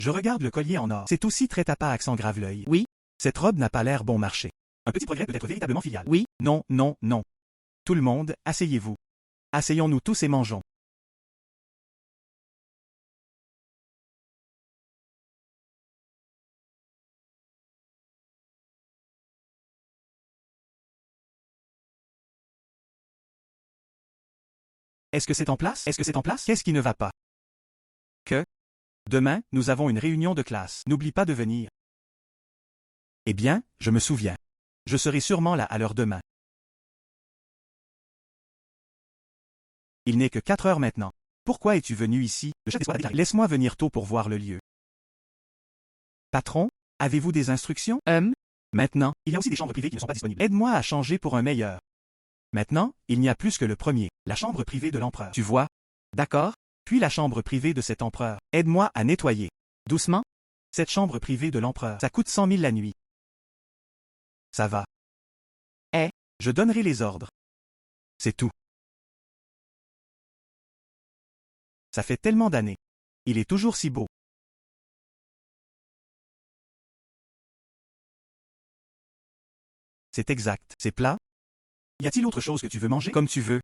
Je regarde le collier en or. C'est aussi très tapas accent grave l'œil. Oui. Cette robe n'a pas l'air bon marché. Un petit progrès peut être véritablement filial. Oui. Non, non, non. Tout le monde, asseyez-vous. Asseyons-nous tous et mangeons. Est-ce que c'est en place? Est-ce que c'est en place? Qu'est-ce qui ne va pas? Que? Demain, nous avons une réunion de classe. N'oublie pas de venir. Eh bien, je me souviens. Je serai sûrement là à l'heure demain. Il n'est que 4 heures maintenant. Pourquoi es-tu venu ici? Le chef d'escouade a déclaré. Laisse-moi venir tôt pour voir le lieu. Patron, avez-vous des instructions? Maintenant, il y a aussi des chambres privées qui ne sont pas disponibles. Aide-moi à changer pour un meilleur. Maintenant, il n'y a plus que le premier, la chambre privée de l'empereur. Tu vois? D'accord? Puis la chambre privée de cet empereur. Aide-moi à nettoyer. Doucement? Cette chambre privée de l'empereur. Ça coûte 100 000 la nuit. Ça va. Je donnerai les ordres. C'est tout. Ça fait tellement d'années. Il est toujours si beau. C'est exact. C'est plat? Y a-t-il autre chose que tu veux manger? Comme tu veux.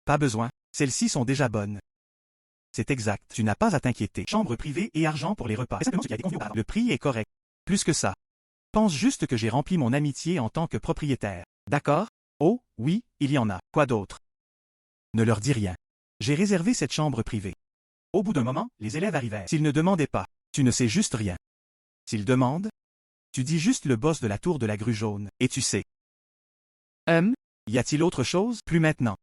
Pas besoin. Celles-ci sont déjà bonnes. C'est exact. Tu n'as pas à t'inquiéter. Chambre privée et argent pour les repas. C'est simplement ce qui a été convenu auparavant. Le prix est correct. Plus que ça. Pense juste que j'ai rempli mon amitié en tant que propriétaire. D'accord? Oh, oui, il y en a. Quoi d'autre? Ne leur dis rien. J'ai réservé cette chambre privée. Au bout d'un moment, les élèves arrivèrent. S'ils ne demandaient pas, tu ne sais juste rien. S'ils demandent, tu dis juste le boss de la tour de la grue jaune, et tu sais. Y a-t-il autre chose? Plus maintenant.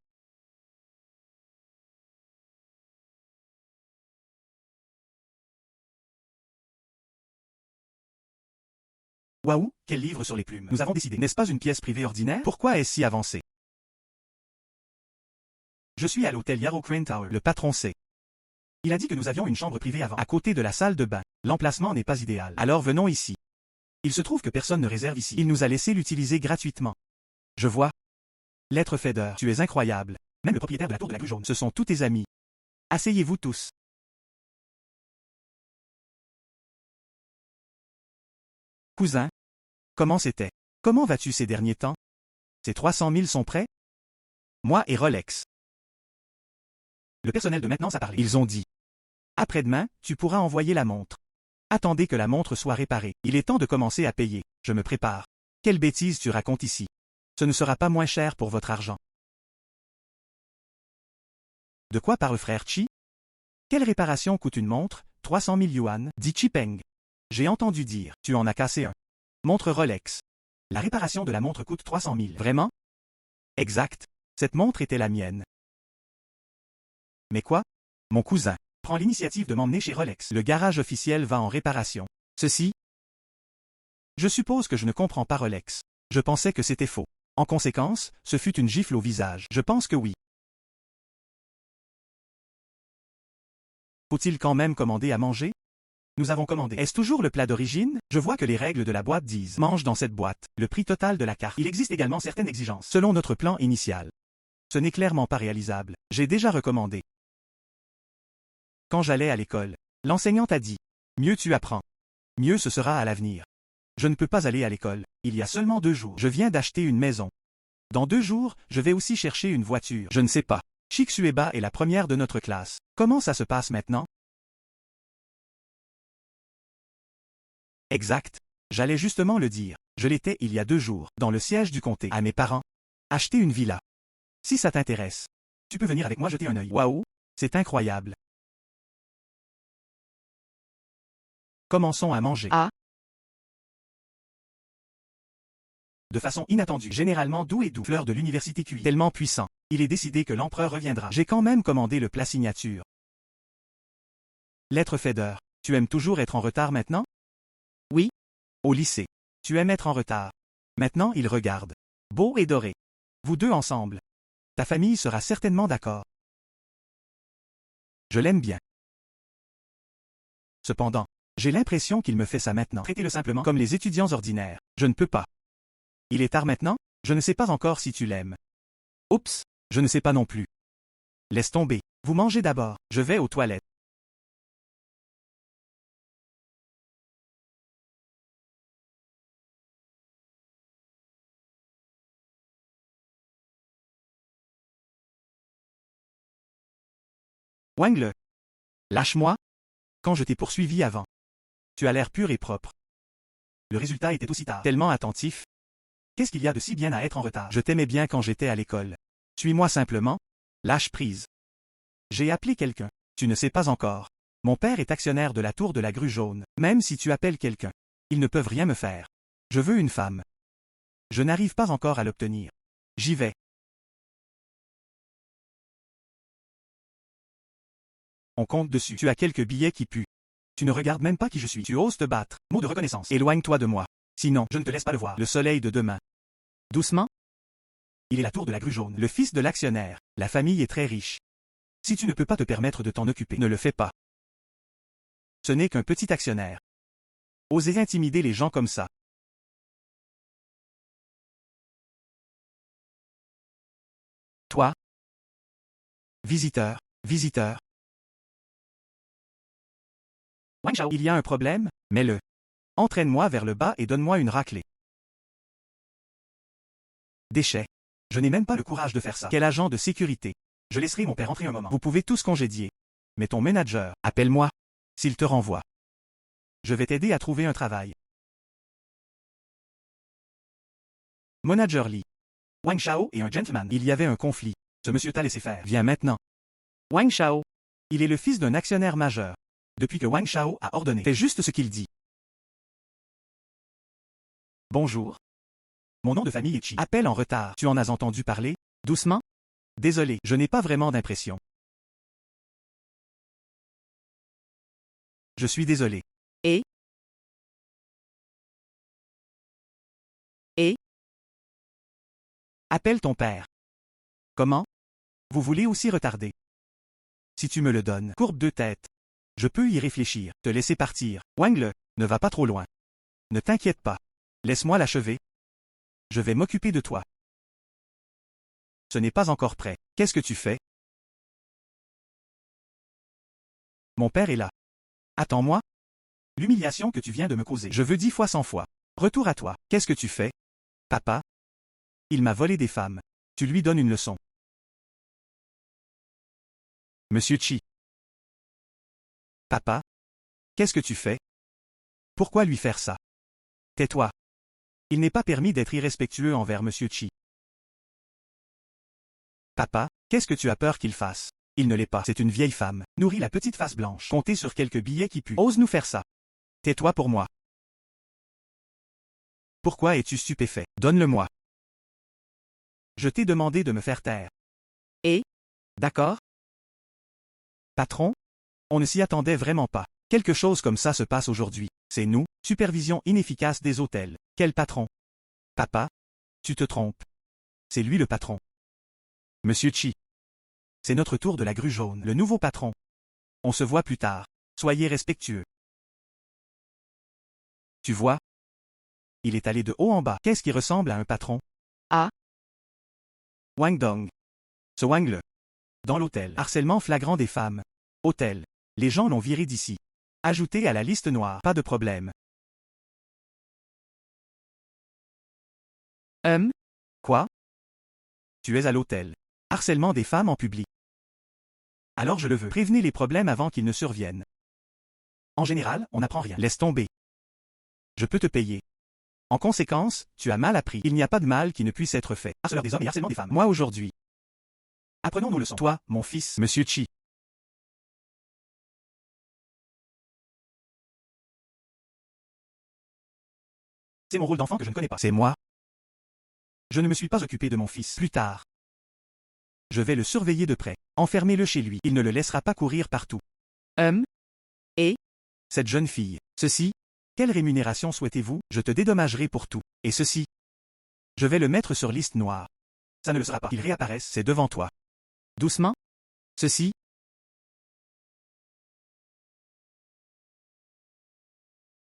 Waouh, quel livre sur les plumes. Nous avons décidé. N'est-ce pas une pièce privée ordinaire? Pourquoi est-ce si avancé? Je suis à l'hôtel Yarrow Crane Tower. Le patron sait. Il a dit que nous avions une chambre privée avant, à côté de la salle de bain. L'emplacement n'est pas idéal. Alors venons ici. Il se trouve que personne ne réserve ici. Il nous a laissé l'utiliser gratuitement. Je vois. L'être Feder, tu es incroyable. Même le propriétaire de la tour de la grue jaune. Ce sont tous tes amis. Asseyez-vous tous. Cousin, comment c'était? Comment vas-tu ces derniers temps? Ces 300 000 sont prêts? Moi et Rolex. Le personnel de maintenance a parlé. Ils ont dit. Après-demain, tu pourras envoyer la montre. Attendez que la montre soit réparée. Il est temps de commencer à payer. Je me prépare. Quelle bêtise tu racontes ici. Ce ne sera pas moins cher pour votre argent. De quoi parle frère Chi? Quelle réparation coûte une montre? 300 000 yuan, dit Chi Peng. J'ai entendu dire, tu en as cassé un. Montre Rolex. La réparation de la montre coûte 300 000. Vraiment? Exact. Cette montre était la mienne. Mais quoi? Mon cousin prend l'initiative de m'emmener chez Rolex. Le garage officiel va en réparation. Ceci? Je suppose que je ne comprends pas Rolex. Je pensais que c'était faux. En conséquence, ce fut une gifle au visage. Je pense que oui. Faut-il quand même commander à manger? Nous avons commandé. Est-ce toujours le plat d'origine? Je vois que les règles de la boîte disent « Mange dans cette boîte », le prix total de la carte. Il existe également certaines exigences, selon notre plan initial. Ce n'est clairement pas réalisable. J'ai déjà recommandé. Quand j'allais à l'école, l'enseignante a dit « Mieux tu apprends, mieux ce sera à l'avenir ». Je ne peux pas aller à l'école. Il y a seulement 2 jours. Je viens d'acheter une maison. Dans 2 jours, je vais aussi chercher une voiture. Je ne sais pas. Chiksueba est la première de notre classe. Comment ça se passe maintenant? Exact. J'allais justement le dire. Je l'étais il y a 2 jours, dans le siège du comté, à mes parents. Acheter une villa. Si ça t'intéresse, tu peux venir avec moi jeter un œil. Waouh, c'est incroyable. Commençons à manger. Ah. De façon inattendue, généralement doux et doux, fleur de l'université QI, tellement puissant. Il est décidé que l'empereur reviendra. J'ai quand même commandé le plat signature. Lettre Feder, tu aimes toujours être en retard maintenant? Oui. Au lycée. Tu aimes être en retard. Maintenant il regarde. Beau et doré. Vous deux ensemble. Ta famille sera certainement d'accord. Je l'aime bien. Cependant, j'ai l'impression qu'il me fait ça maintenant. Traitez-le simplement comme les étudiants ordinaires. Je ne peux pas. Il est tard maintenant? Je ne sais pas encore si tu l'aimes. Oups, je ne sais pas non plus. Laisse tomber. Vous mangez d'abord. Je vais aux toilettes. Wangle. Lâche-moi. Quand je t'ai poursuivi avant. Tu as l'air pur et propre. Le résultat était aussi tard. Tellement attentif. Qu'est-ce qu'il y a de si bien à être en retard? Je t'aimais bien quand j'étais à l'école. Suis-moi simplement. Lâche prise. J'ai appelé quelqu'un. Tu ne sais pas encore. Mon père est actionnaire de la tour de la grue jaune. Même si tu appelles quelqu'un, ils ne peuvent rien me faire. Je veux une femme. Je n'arrive pas encore à l'obtenir. J'y vais. On compte dessus. Tu as quelques billets qui puent. Tu ne regardes même pas qui je suis. Tu oses te battre. Mot de reconnaissance. Éloigne-toi de moi. Sinon, je ne te laisse pas le voir. Le soleil de demain. Doucement. Il est la tour de la grue jaune. Le fils de l'actionnaire. La famille est très riche. Si tu ne peux pas te permettre de t'en occuper, ne le fais pas. Ce n'est qu'un petit actionnaire. Osez intimider les gens comme ça. Toi? Visiteur, visiteur. Wang Shao. Il y a un problème? Mets-le. Entraîne-moi vers le bas et donne-moi une raclée. Déchet. Je n'ai même pas le courage de faire ça. Quel agent de sécurité. Je laisserai mon père entrer un moment. Vous pouvez tous congédier. Mais ton manager, appelle-moi. S'il te renvoie. Je vais t'aider à trouver un travail. Manager Lee. Wang Shao est un gentleman. Il y avait un conflit. Ce monsieur t'a laissé faire. Viens maintenant. Wang Shao. Il est le fils d'un actionnaire majeur. Depuis que Wang Shao a ordonné, fais juste ce qu'il dit. Bonjour. Mon nom de famille est Chi. Appel en retard. Tu en as entendu parler? Doucement. Désolé, je n'ai pas vraiment d'impression. Je suis désolé. Et? Et? Appelle ton père. Comment? Vous voulez aussi retarder? Si tu me le donnes, courbe de tête. Je peux y réfléchir, te laisser partir. Wang Le, ne va pas trop loin. Ne t'inquiète pas. Laisse-moi l'achever. Je vais m'occuper de toi. Ce n'est pas encore prêt. Qu'est-ce que tu fais? Mon père est là. Attends-moi. L'humiliation que tu viens de me causer. Je veux 10 fois 100 fois. Retour à toi. Qu'est-ce que tu fais? Papa? Il m'a volé des femmes. Tu lui donnes une leçon. Monsieur Chi. Papa? Qu'est-ce que tu fais? Pourquoi lui faire ça? Tais-toi. Il n'est pas permis d'être irrespectueux envers Monsieur Chi. Papa, qu'est-ce que tu as peur qu'il fasse? Il ne l'est pas. C'est une vieille femme. Nourrit la petite face blanche. Comptez sur quelques billets qui puent. Ose nous faire ça. Tais-toi pour moi. Pourquoi es-tu stupéfait? Donne-le-moi. Je t'ai demandé de me faire taire. Et? D'accord? Patron? On ne s'y attendait vraiment pas. Quelque chose comme ça se passe aujourd'hui. C'est nous, supervision inefficace des hôtels. Quel patron? Papa? Tu te trompes. C'est lui le patron. Monsieur Chi. C'est notre tour de la grue jaune, le nouveau patron. On se voit plus tard. Soyez respectueux. Tu vois? Il est allé de haut en bas. Qu'est-ce qui ressemble à un patron? Ah? Wang Dong. Ce Wang Le. Dans l'hôtel. Harcèlement flagrant des femmes. Hôtel. Les gens l'ont viré d'ici. Ajouté à la liste noire. Pas de problème. Quoi? Tu es à l'hôtel. Harcèlement des femmes en public. Alors je le veux. Prévenez les problèmes avant qu'ils ne surviennent. En général, on n'apprend rien. Laisse tomber. Je peux te payer. En conséquence, tu as mal appris. Il n'y a pas de mal qui ne puisse être fait. Harceleur des hommes et harcèlement des femmes. Moi aujourd'hui. Apprenons nos leçons. Toi, mon fils, Monsieur Chi. C'est mon rôle d'enfant que je ne connais pas. C'est moi. Je ne me suis pas occupé de mon fils. Plus tard. Je vais le surveiller de près. Enfermez-le chez lui. Il ne le laissera pas courir partout. Et? Cette jeune fille. Ceci. Quelle rémunération souhaitez-vous? Je te dédommagerai pour tout. Et ceci. Je vais le mettre sur liste noire. Ça ne le sera pas. Qu'il réapparaisse, c'est devant toi. Doucement. Ceci.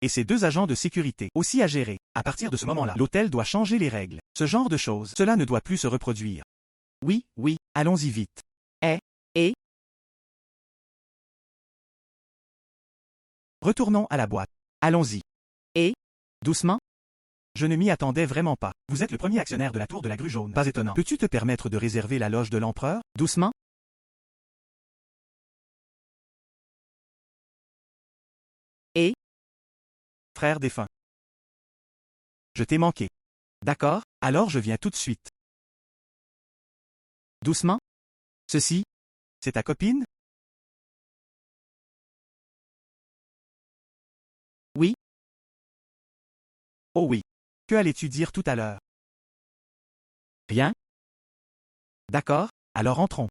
Et ces deux agents de sécurité, aussi à gérer. À partir de ce moment-là, l'hôtel doit changer les règles. Ce genre de choses, cela ne doit plus se reproduire. Oui, oui, allons-y vite. Et? Retournons à la boîte. Allons-y. Et? Doucement. Je ne m'y attendais vraiment pas. Vous êtes le premier actionnaire de la tour de la grue jaune. Pas étonnant. Peux-tu te permettre de réserver la loge de l'empereur? Doucement. Et? Frère défunt. Je t'ai manqué. D'accord, alors je viens tout de suite. Doucement. Ceci. C'est ta copine? Oui? Oh oui. Que allais-tu dire tout à l'heure? Rien? D'accord, alors entrons.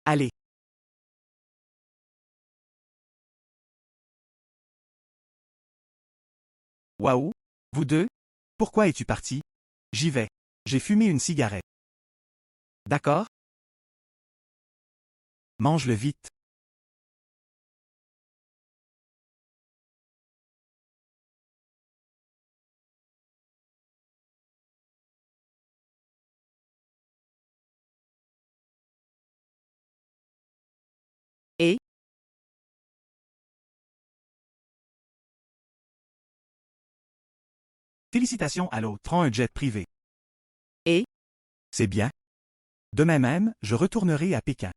Allez. Waouh? Vous deux? Pourquoi es-tu parti? J'y vais. J'ai fumé une cigarette. D'accord? Mange-le vite. Et? Félicitations à l'autre. Prends un jet privé. Et? C'est bien. Demain même, je retournerai à Pékin.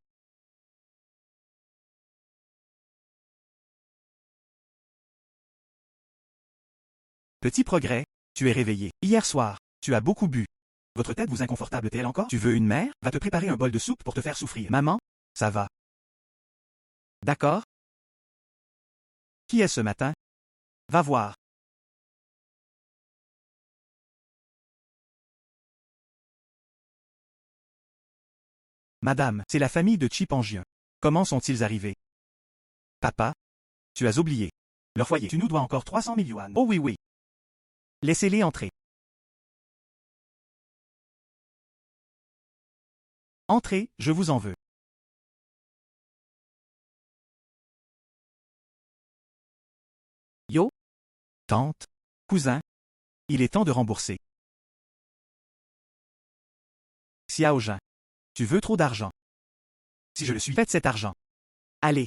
Petit progrès, tu es réveillé. Hier soir, tu as beaucoup bu. Votre tête vous inconfortable-t-elle encore? Tu veux une mère? Va te préparer un bol de soupe pour te faire souffrir. Maman? Ça va. D'accord? Qui est ce matin? Va voir. Madame, c'est la famille de Chip en Chipangien. Comment sont-ils arrivés? Papa? Tu as oublié. Leur foyer. Tu nous dois encore 300 000 yuan. Oh oui oui. Laissez-les entrer. Entrez, je vous en veux. Yo? Tante? Cousin? Il est temps de rembourser. Xiao Jin. Tu veux trop d'argent. Si je le suis, faites cet argent. Allez.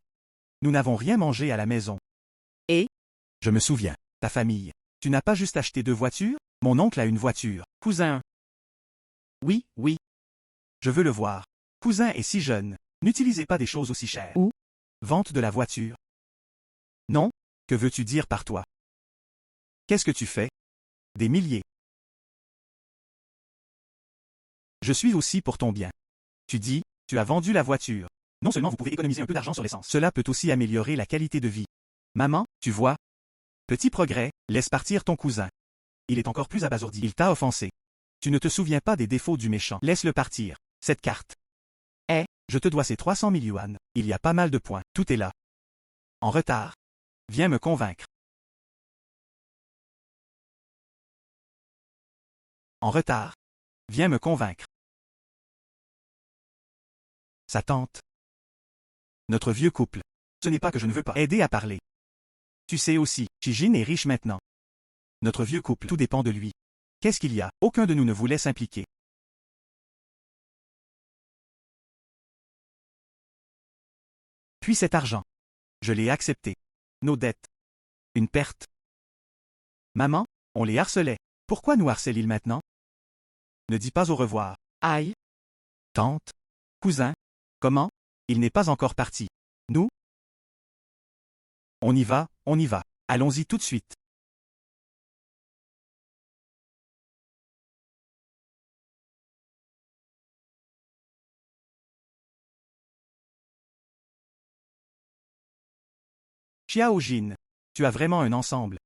Nous n'avons rien mangé à la maison. Et? Je me souviens. Ta famille. Tu n'as pas juste acheté 2 voitures? Mon oncle a une voiture. Cousin. Oui, oui. Je veux le voir. Cousin est si jeune. N'utilisez pas des choses aussi chères. Où? Vente de la voiture. Non? Que veux-tu dire par toi? Qu'est-ce que tu fais? Des milliers. Je suis aussi pour ton bien. Tu dis, tu as vendu la voiture. Non seulement vous pouvez économiser un peu d'argent sur l'essence, cela peut aussi améliorer la qualité de vie. Maman, tu vois? Petit progrès, laisse partir ton cousin. Il est encore plus abasourdi. Il t'a offensé. Tu ne te souviens pas des défauts du méchant. Laisse-le partir. Cette carte. Je te dois ces 300 000 yuan. Il y a pas mal de points. Tout est là. En retard. Viens me convaincre. En retard. Viens me convaincre. Sa tante. Notre vieux couple. Ce n'est pas que je ne veux pas aider à parler. Tu sais aussi, Chijin est riche maintenant. Notre vieux couple, tout dépend de lui. Qu'est-ce qu'il y a? Aucun de nous ne voulait s'impliquer. Puis cet argent. Je l'ai accepté. Nos dettes. Une perte. Maman, on les harcelait. Pourquoi nous harcèle-t-il maintenant? Ne dis pas au revoir. Aïe. Tante. Cousin. Comment? Il n'est pas encore parti. Nous? On y va, on y va. Allons-y tout de suite. Xiao Jin. Tu as vraiment un ensemble.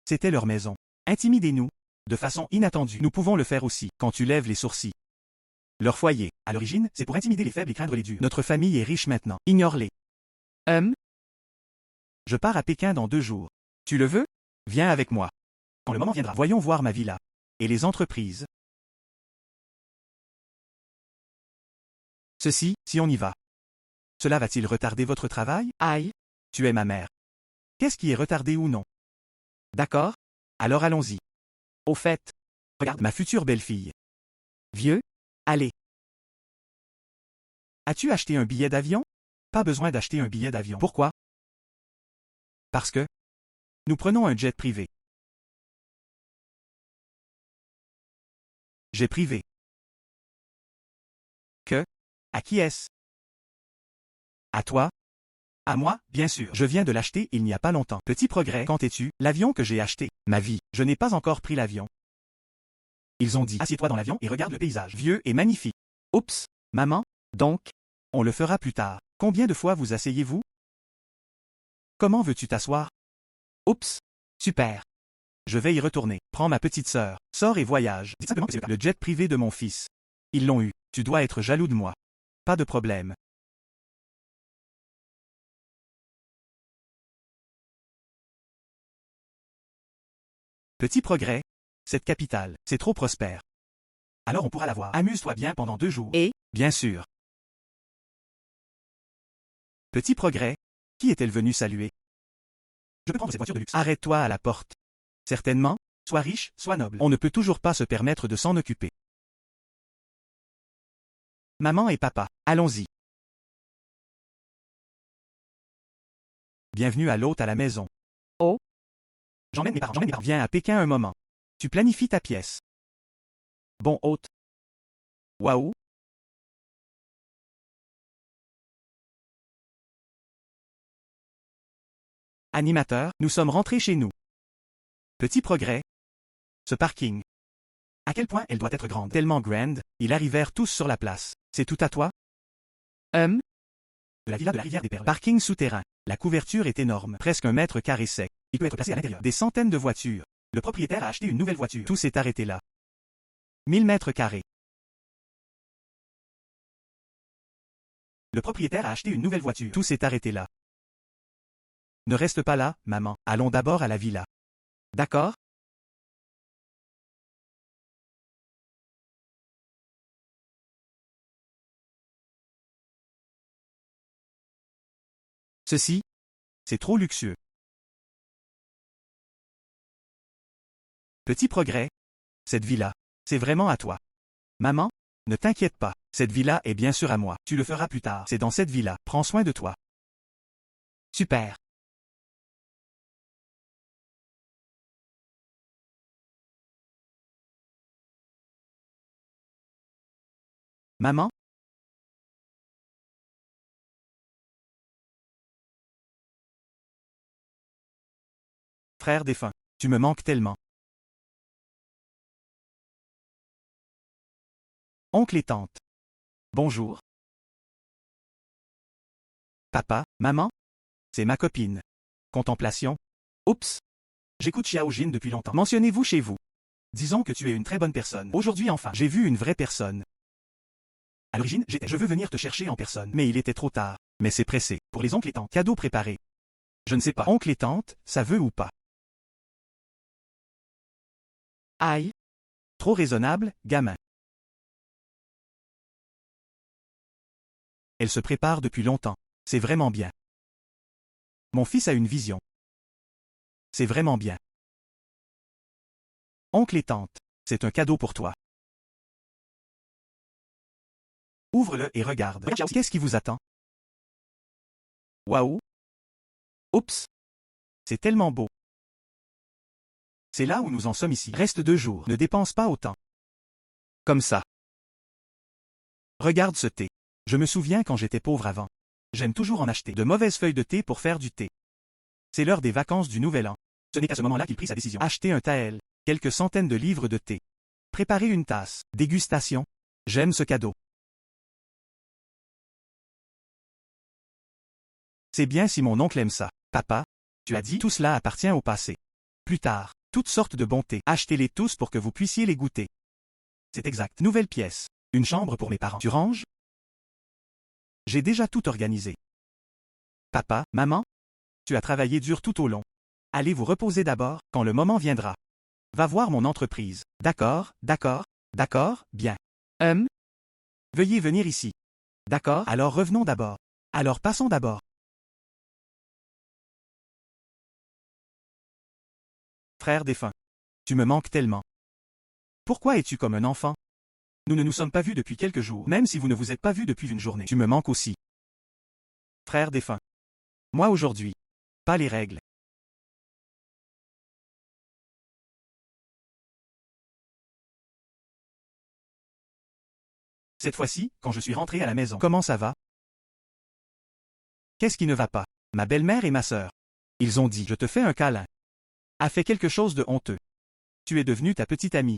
C'était leur maison. Intimidez-nous. De façon inattendue. Nous pouvons le faire aussi, quand tu lèves les sourcils. Leur foyer, à l'origine, c'est pour intimider les faibles et craindre les durs. Notre famille est riche maintenant. Ignore-les. Je pars à Pékin dans 2 jours. Tu le veux? Viens avec moi. Quand le moment viendra, voyons voir ma villa. Et les entreprises. Ceci, si on y va. Cela va-t-il retarder votre travail? Aïe. Tu es ma mère. Qu'est-ce qui est retardé ou non? D'accord? Alors allons-y. Au fait, regarde ma future belle-fille. Vieux? Allez. As-tu acheté un billet d'avion? Pas besoin d'acheter un billet d'avion. Pourquoi? Parce que nous prenons un jet privé. Jet privé. Que? À qui est-ce? À toi? À moi, bien sûr. Je viens de l'acheter il n'y a pas longtemps. Petit progrès. Quand es-tu? L'avion que j'ai acheté. Ma vie. Je n'ai pas encore pris l'avion. Ils ont dit, assieds-toi dans l'avion et regarde le paysage. Vieux et magnifique. Oups. Maman? Donc? On le fera plus tard. Combien de fois vous asseyez-vous? Comment veux-tu t'asseoir? Oups. Super. Je vais y retourner. Prends ma petite sœur. Sors et voyage. Dis simplement que c'est le jet privé de mon fils. Ils l'ont eu. Tu dois être jaloux de moi. Pas de problème. Petit progrès. Cette capitale, c'est trop prospère. Alors on pourra la voir. Amuse-toi bien pendant 2 jours. Et? Bien sûr. Petit progrès. Qui est-elle venue saluer? Je peux prendre cette voiture de luxe. Arrête-toi à la porte. Certainement, sois riche, sois noble. On ne peut toujours pas se permettre de s'en occuper. Maman et papa, allons-y. Bienvenue à l'hôte à la maison. Oh. J'emmène mes parents. Viens à Pékin un moment. Tu planifies ta pièce. Bon hôte. Waouh. Animateur, nous sommes rentrés chez nous. Petit progrès. Ce parking. À quel point elle doit être grande. Tellement grande, ils arrivèrent tous sur la place. C'est tout à toi? De la villa de la rivière des Perles. Parking souterrain. La couverture est énorme, presque 1 mètre carré sec. Il peut être placé à l'intérieur. Des centaines de voitures. Le propriétaire a acheté une nouvelle voiture. Tout s'est arrêté là. 1000 m². Le propriétaire a acheté une nouvelle voiture. Tout s'est arrêté là. Ne reste pas là, maman. Allons d'abord à la villa. D'accord? Ceci, c'est trop luxueux. Petit progrès. Cette villa, c'est vraiment à toi. Maman, ne t'inquiète pas, cette villa est bien sûr à moi. Tu le feras plus tard. C'est dans cette villa. Prends soin de toi. Super. Maman? Frère défunt, tu me manques tellement. Oncle et tante. Bonjour. Papa, maman? C'est ma copine. Contemplation. Oups. J'écoute Xiaojin depuis longtemps. Mentionnez-vous chez vous. Disons que tu es une très bonne personne. Aujourd'hui enfin, j'ai vu une vraie personne. À l'origine, je veux venir te chercher en personne. Mais il était trop tard. Mais c'est pressé. Pour les oncles et tantes, cadeaux préparés. Je ne sais pas. Oncle et tante, ça veut ou pas? Aïe. Trop raisonnable, gamin. Elle se prépare depuis longtemps. C'est vraiment bien. Mon fils a une vision. C'est vraiment bien. Oncle et tante, c'est un cadeau pour toi. Ouvre-le et regarde. Qu'est-ce qui vous attend? Waouh! Oups! C'est tellement beau. C'est là où nous en sommes ici. Reste 2 jours. Ne dépense pas autant. Comme ça. Regarde ce thé. Je me souviens quand j'étais pauvre avant. J'aime toujours en acheter de mauvaises feuilles de thé pour faire du thé. C'est l'heure des vacances du Nouvel An. Ce n'est qu'à ce moment-là qu'il prit sa décision. Acheter un taël. Quelques centaines de livres de thé. Préparer une tasse. Dégustation. J'aime ce cadeau. C'est bien si mon oncle aime ça. Papa, tu as dit tout cela appartient au passé. Plus tard, toutes sortes de bons thés. Achetez-les tous pour que vous puissiez les goûter. C'est exact. Nouvelle pièce. Une chambre pour mes parents. Tu ranges? J'ai déjà tout organisé. Papa, maman? Tu as travaillé dur tout au long. Allez vous reposer d'abord, quand le moment viendra. Va voir mon entreprise. D'accord, d'accord, d'accord, bien. Veuillez venir ici. D'accord, alors revenons d'abord. Alors passons d'abord. Frère défunt. Tu me manques tellement. Pourquoi es-tu comme un enfant? Nous ne nous sommes pas vus depuis quelques jours, même si vous ne vous êtes pas vus depuis une journée. Tu me manques aussi. Frère défunt. Moi aujourd'hui. Pas les règles. Cette fois-ci, quand je suis rentré à la maison. Comment ça va? Qu'est-ce qui ne va pas? Ma belle-mère et ma sœur. Ils ont dit, je te fais un câlin. A fait quelque chose de honteux. Tu es devenue ta petite amie.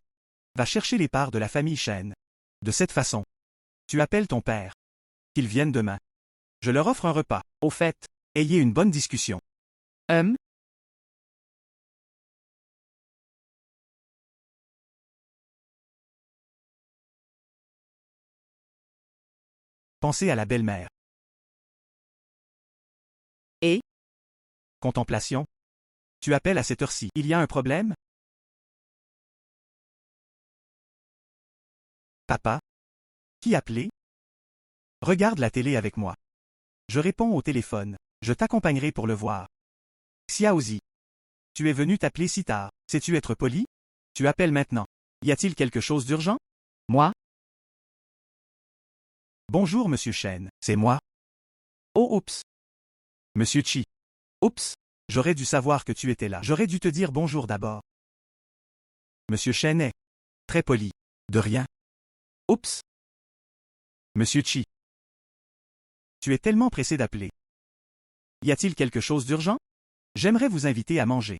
Va chercher les parts de la famille Chen. De cette façon. Tu appelles ton père. Qu'il vienne demain. Je leur offre un repas. Au fait, ayez une bonne discussion. Pensez à la belle-mère. Et? Contemplation. Tu appelles à cette heure-ci. Il y a un problème? Papa? Qui appelait? Regarde la télé avec moi. Je réponds au téléphone. Je t'accompagnerai pour le voir. Xiaozi. Tu es venu t'appeler si tard. Sais-tu être poli? Tu appelles maintenant. Y a-t-il quelque chose d'urgent? Moi? Bonjour monsieur Chen, c'est moi. Oh oups. Monsieur Chi. Oups. J'aurais dû savoir que tu étais là. J'aurais dû te dire bonjour d'abord. Monsieur Chen est très poli. De rien. Oups. Monsieur Chi. Tu es tellement pressé d'appeler. Y a-t-il quelque chose d'urgent? J'aimerais vous inviter à manger.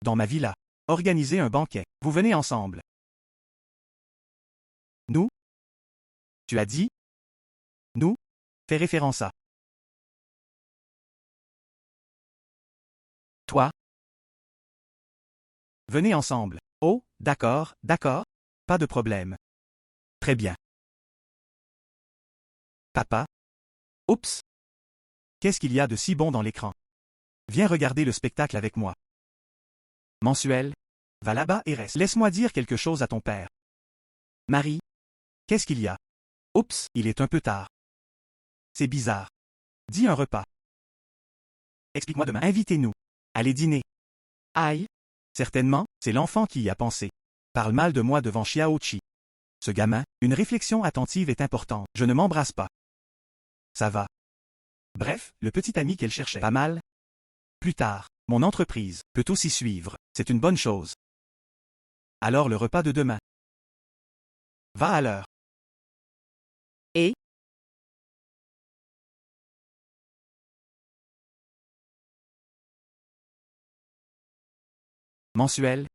Dans ma villa. Organisez un banquet. Vous venez ensemble. Nous? Tu as dit? Nous? Fais référence à. Toi? Venez ensemble. Oh, d'accord, d'accord. Pas de problème. Très bien. Papa? Oups! Qu'est-ce qu'il y a de si bon dans l'écran? Viens regarder le spectacle avec moi. Mensuel? Va là-bas et reste. Laisse-moi dire quelque chose à ton père. Marie? Qu'est-ce qu'il y a? Oups, il est un peu tard. C'est bizarre. Dis un repas. Explique-moi demain. Invitez-nous. Allez dîner. Aïe. Certainement, c'est l'enfant qui y a pensé. Parle mal de moi devant Xiaoqi. Ce gamin, une réflexion attentive est importante. Je ne m'embrasse pas. Ça va. Bref, le petit ami qu'elle cherchait. Pas mal. Plus tard, mon entreprise peut aussi suivre. C'est une bonne chose. Alors le repas de demain. Va à l'heure. Et? Mensuel.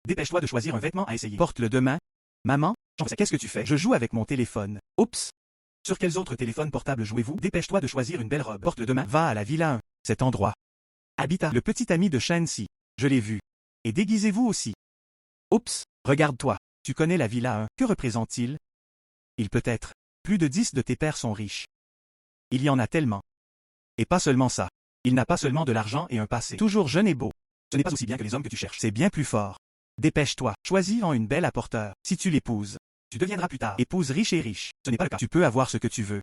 Dépêche-toi de choisir un vêtement à essayer. Porte-le demain. Maman, qu'est-ce que tu fais? Je joue avec mon téléphone. Oups. Sur quels autres téléphones portables jouez-vous? Dépêche-toi de choisir une belle robe. Porte-le demain. Va à la Villa 1. Cet endroit. Habitat. Le petit ami de Shanxi. Je l'ai vu. Et déguisez-vous aussi. Oups. Regarde-toi. Tu connais la Villa 1. Que représente-t-il? Il peut être. Plus de 10 de tes pères sont riches. Il y en a tellement. Et pas seulement ça. Il n'a pas seulement de l'argent et un passé. Toujours jeune et beau. Ce n'est pas aussi bien que les hommes que tu cherches. C'est bien plus fort. Dépêche-toi. Choisis-en une belle apporteur. Si tu l'épouses, tu deviendras plus tard épouse riche et riche. Ce n'est pas le cas. Tu peux avoir ce que tu veux.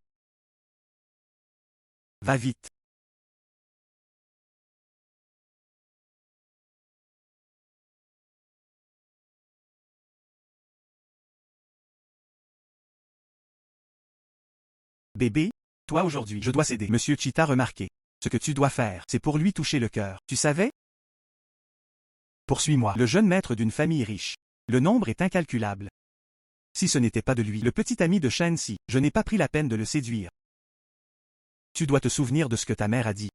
Va vite. Bébé, toi aujourd'hui, je dois céder. Monsieur Chita remarqué. Ce que tu dois faire, c'est pour lui toucher le cœur. Tu savais? Poursuis-moi. Le jeune maître d'une famille riche. Le nombre est incalculable. Si ce n'était pas de lui, le petit ami de Shanxi, je n'ai pas pris la peine de le séduire. Tu dois te souvenir de ce que ta mère a dit.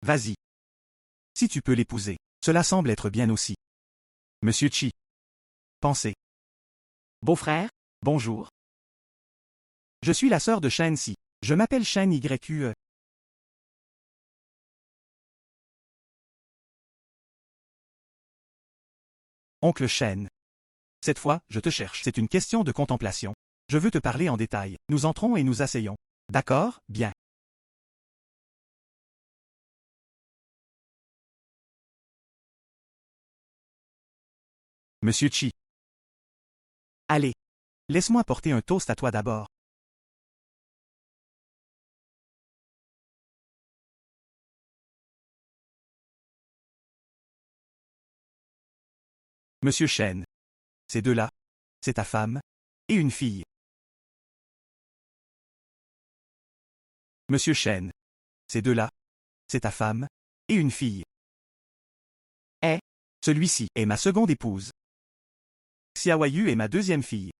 Vas-y. Si tu peux l'épouser, cela semble être bien aussi. Monsieur Chi. Pensez. Beau-frère, bonjour. Je suis la sœur de Shanxi. Je m'appelle Shen YQE. Oncle Shen. Cette fois, je te cherche. C'est une question de contemplation. Je veux te parler en détail. Nous entrons et nous asseyons. D'accord, bien. Monsieur Chi. Allez. Laisse-moi porter un toast à toi d'abord. Monsieur Shen. Ces deux-là, c'est ta femme et une fille. Monsieur Shen. Ces deux-là, c'est ta femme et une fille. Celui-ci est ma seconde épouse. Xiaoyu est ma deuxième fille.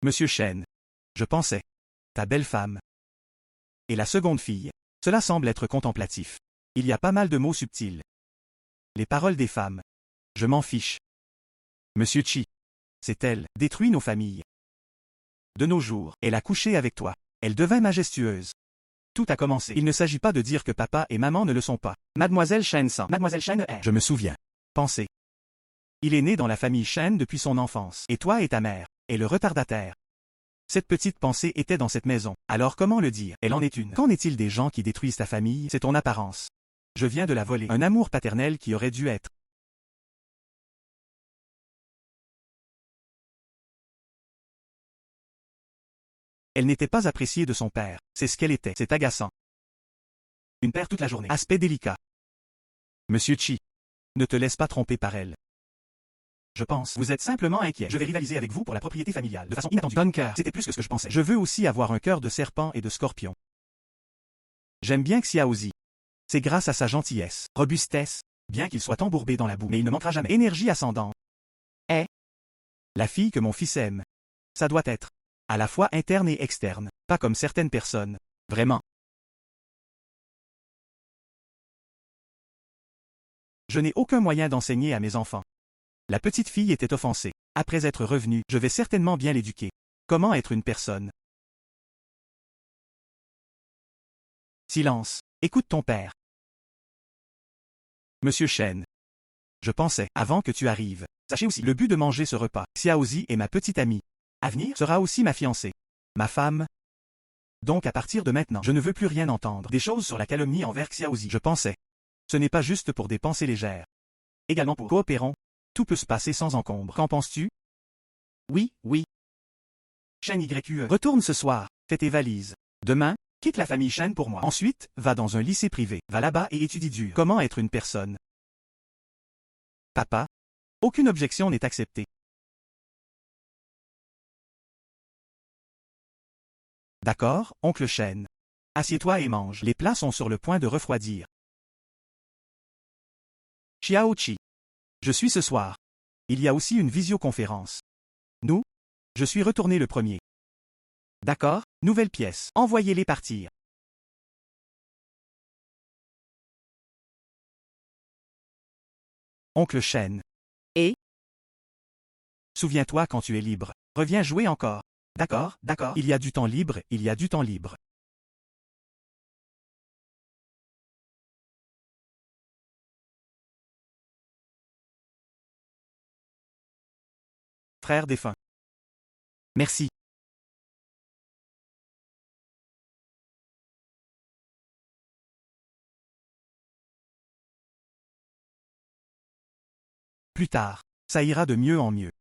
Monsieur Shen. Je pensais. Ta belle femme. Et la seconde fille. Cela semble être contemplatif. Il y a pas mal de mots subtils. Les paroles des femmes. Je m'en fiche. Monsieur Chi. C'est elle, détruit nos familles. De nos jours, elle a couché avec toi. Elle devint majestueuse. Tout a commencé. Il ne s'agit pas de dire que papa et maman ne le sont pas. Mademoiselle Shen sans. Mademoiselle Shen est. Je me souviens. Pensez. Il est né dans la famille Shen depuis son enfance. Et toi et ta mère. Et le retardataire. Cette petite pensée était dans cette maison. Alors comment le dire? Elle en est une. Qu'en est-il des gens qui détruisent ta famille? C'est ton apparence. Je viens de la voler. Un amour paternel qui aurait dû être. Elle n'était pas appréciée de son père. C'est ce qu'elle était. C'est agaçant. Une père toute la journée. Aspect délicat. Monsieur Chi. Ne te laisse pas tromper par elle. Je pense. Vous êtes simplement inquiet. Je vais rivaliser avec vous pour la propriété familiale. De façon inattendue. Donne cœur. C'était plus que ce que je pensais. Je veux aussi avoir un cœur de serpent et de scorpion. J'aime bien Xiaozi. C'est grâce à sa gentillesse, robustesse, bien qu'il soit embourbé dans la boue, mais il ne manquera jamais. Énergie ascendante. La fille que mon fils aime. Ça doit être. À la fois interne et externe, pas comme certaines personnes. Vraiment. Je n'ai aucun moyen d'enseigner à mes enfants. La petite fille était offensée. Après être revenue, je vais certainement bien l'éduquer. Comment être une personne? Silence. Écoute ton père. Monsieur Chen. Je pensais, avant que tu arrives. Sachez aussi, le but de manger ce repas, Xiaozi est ma petite amie. À venir sera aussi ma fiancée. Ma femme. Donc à partir de maintenant, je ne veux plus rien entendre. Des choses sur la calomnie envers Xiaozi. Je pensais. Ce n'est pas juste pour des pensées légères. Également pour coopérons. Tout peut se passer sans encombre. Qu'en penses-tu? Oui, oui. Chen YQE. Retourne ce soir. Fais tes valises. Demain, quitte la famille Chen pour moi. Ensuite, va dans un lycée privé. Va là-bas et étudie dur. Comment être une personne? Papa? Aucune objection n'est acceptée. D'accord, oncle Chen. Assieds-toi et mange. Les plats sont sur le point de refroidir. Xiaoqi. Je suis ce soir. Il y a aussi une visioconférence. Nous? Je suis retourné le premier. D'accord, nouvelle pièce. Envoyez-les partir. Oncle Chen. Et? Souviens-toi quand tu es libre. Reviens jouer encore. D'accord, d'accord. Il y a du temps libre, il y a du temps libre. Frère défunt. Merci. Plus tard. Ça ira de mieux en mieux.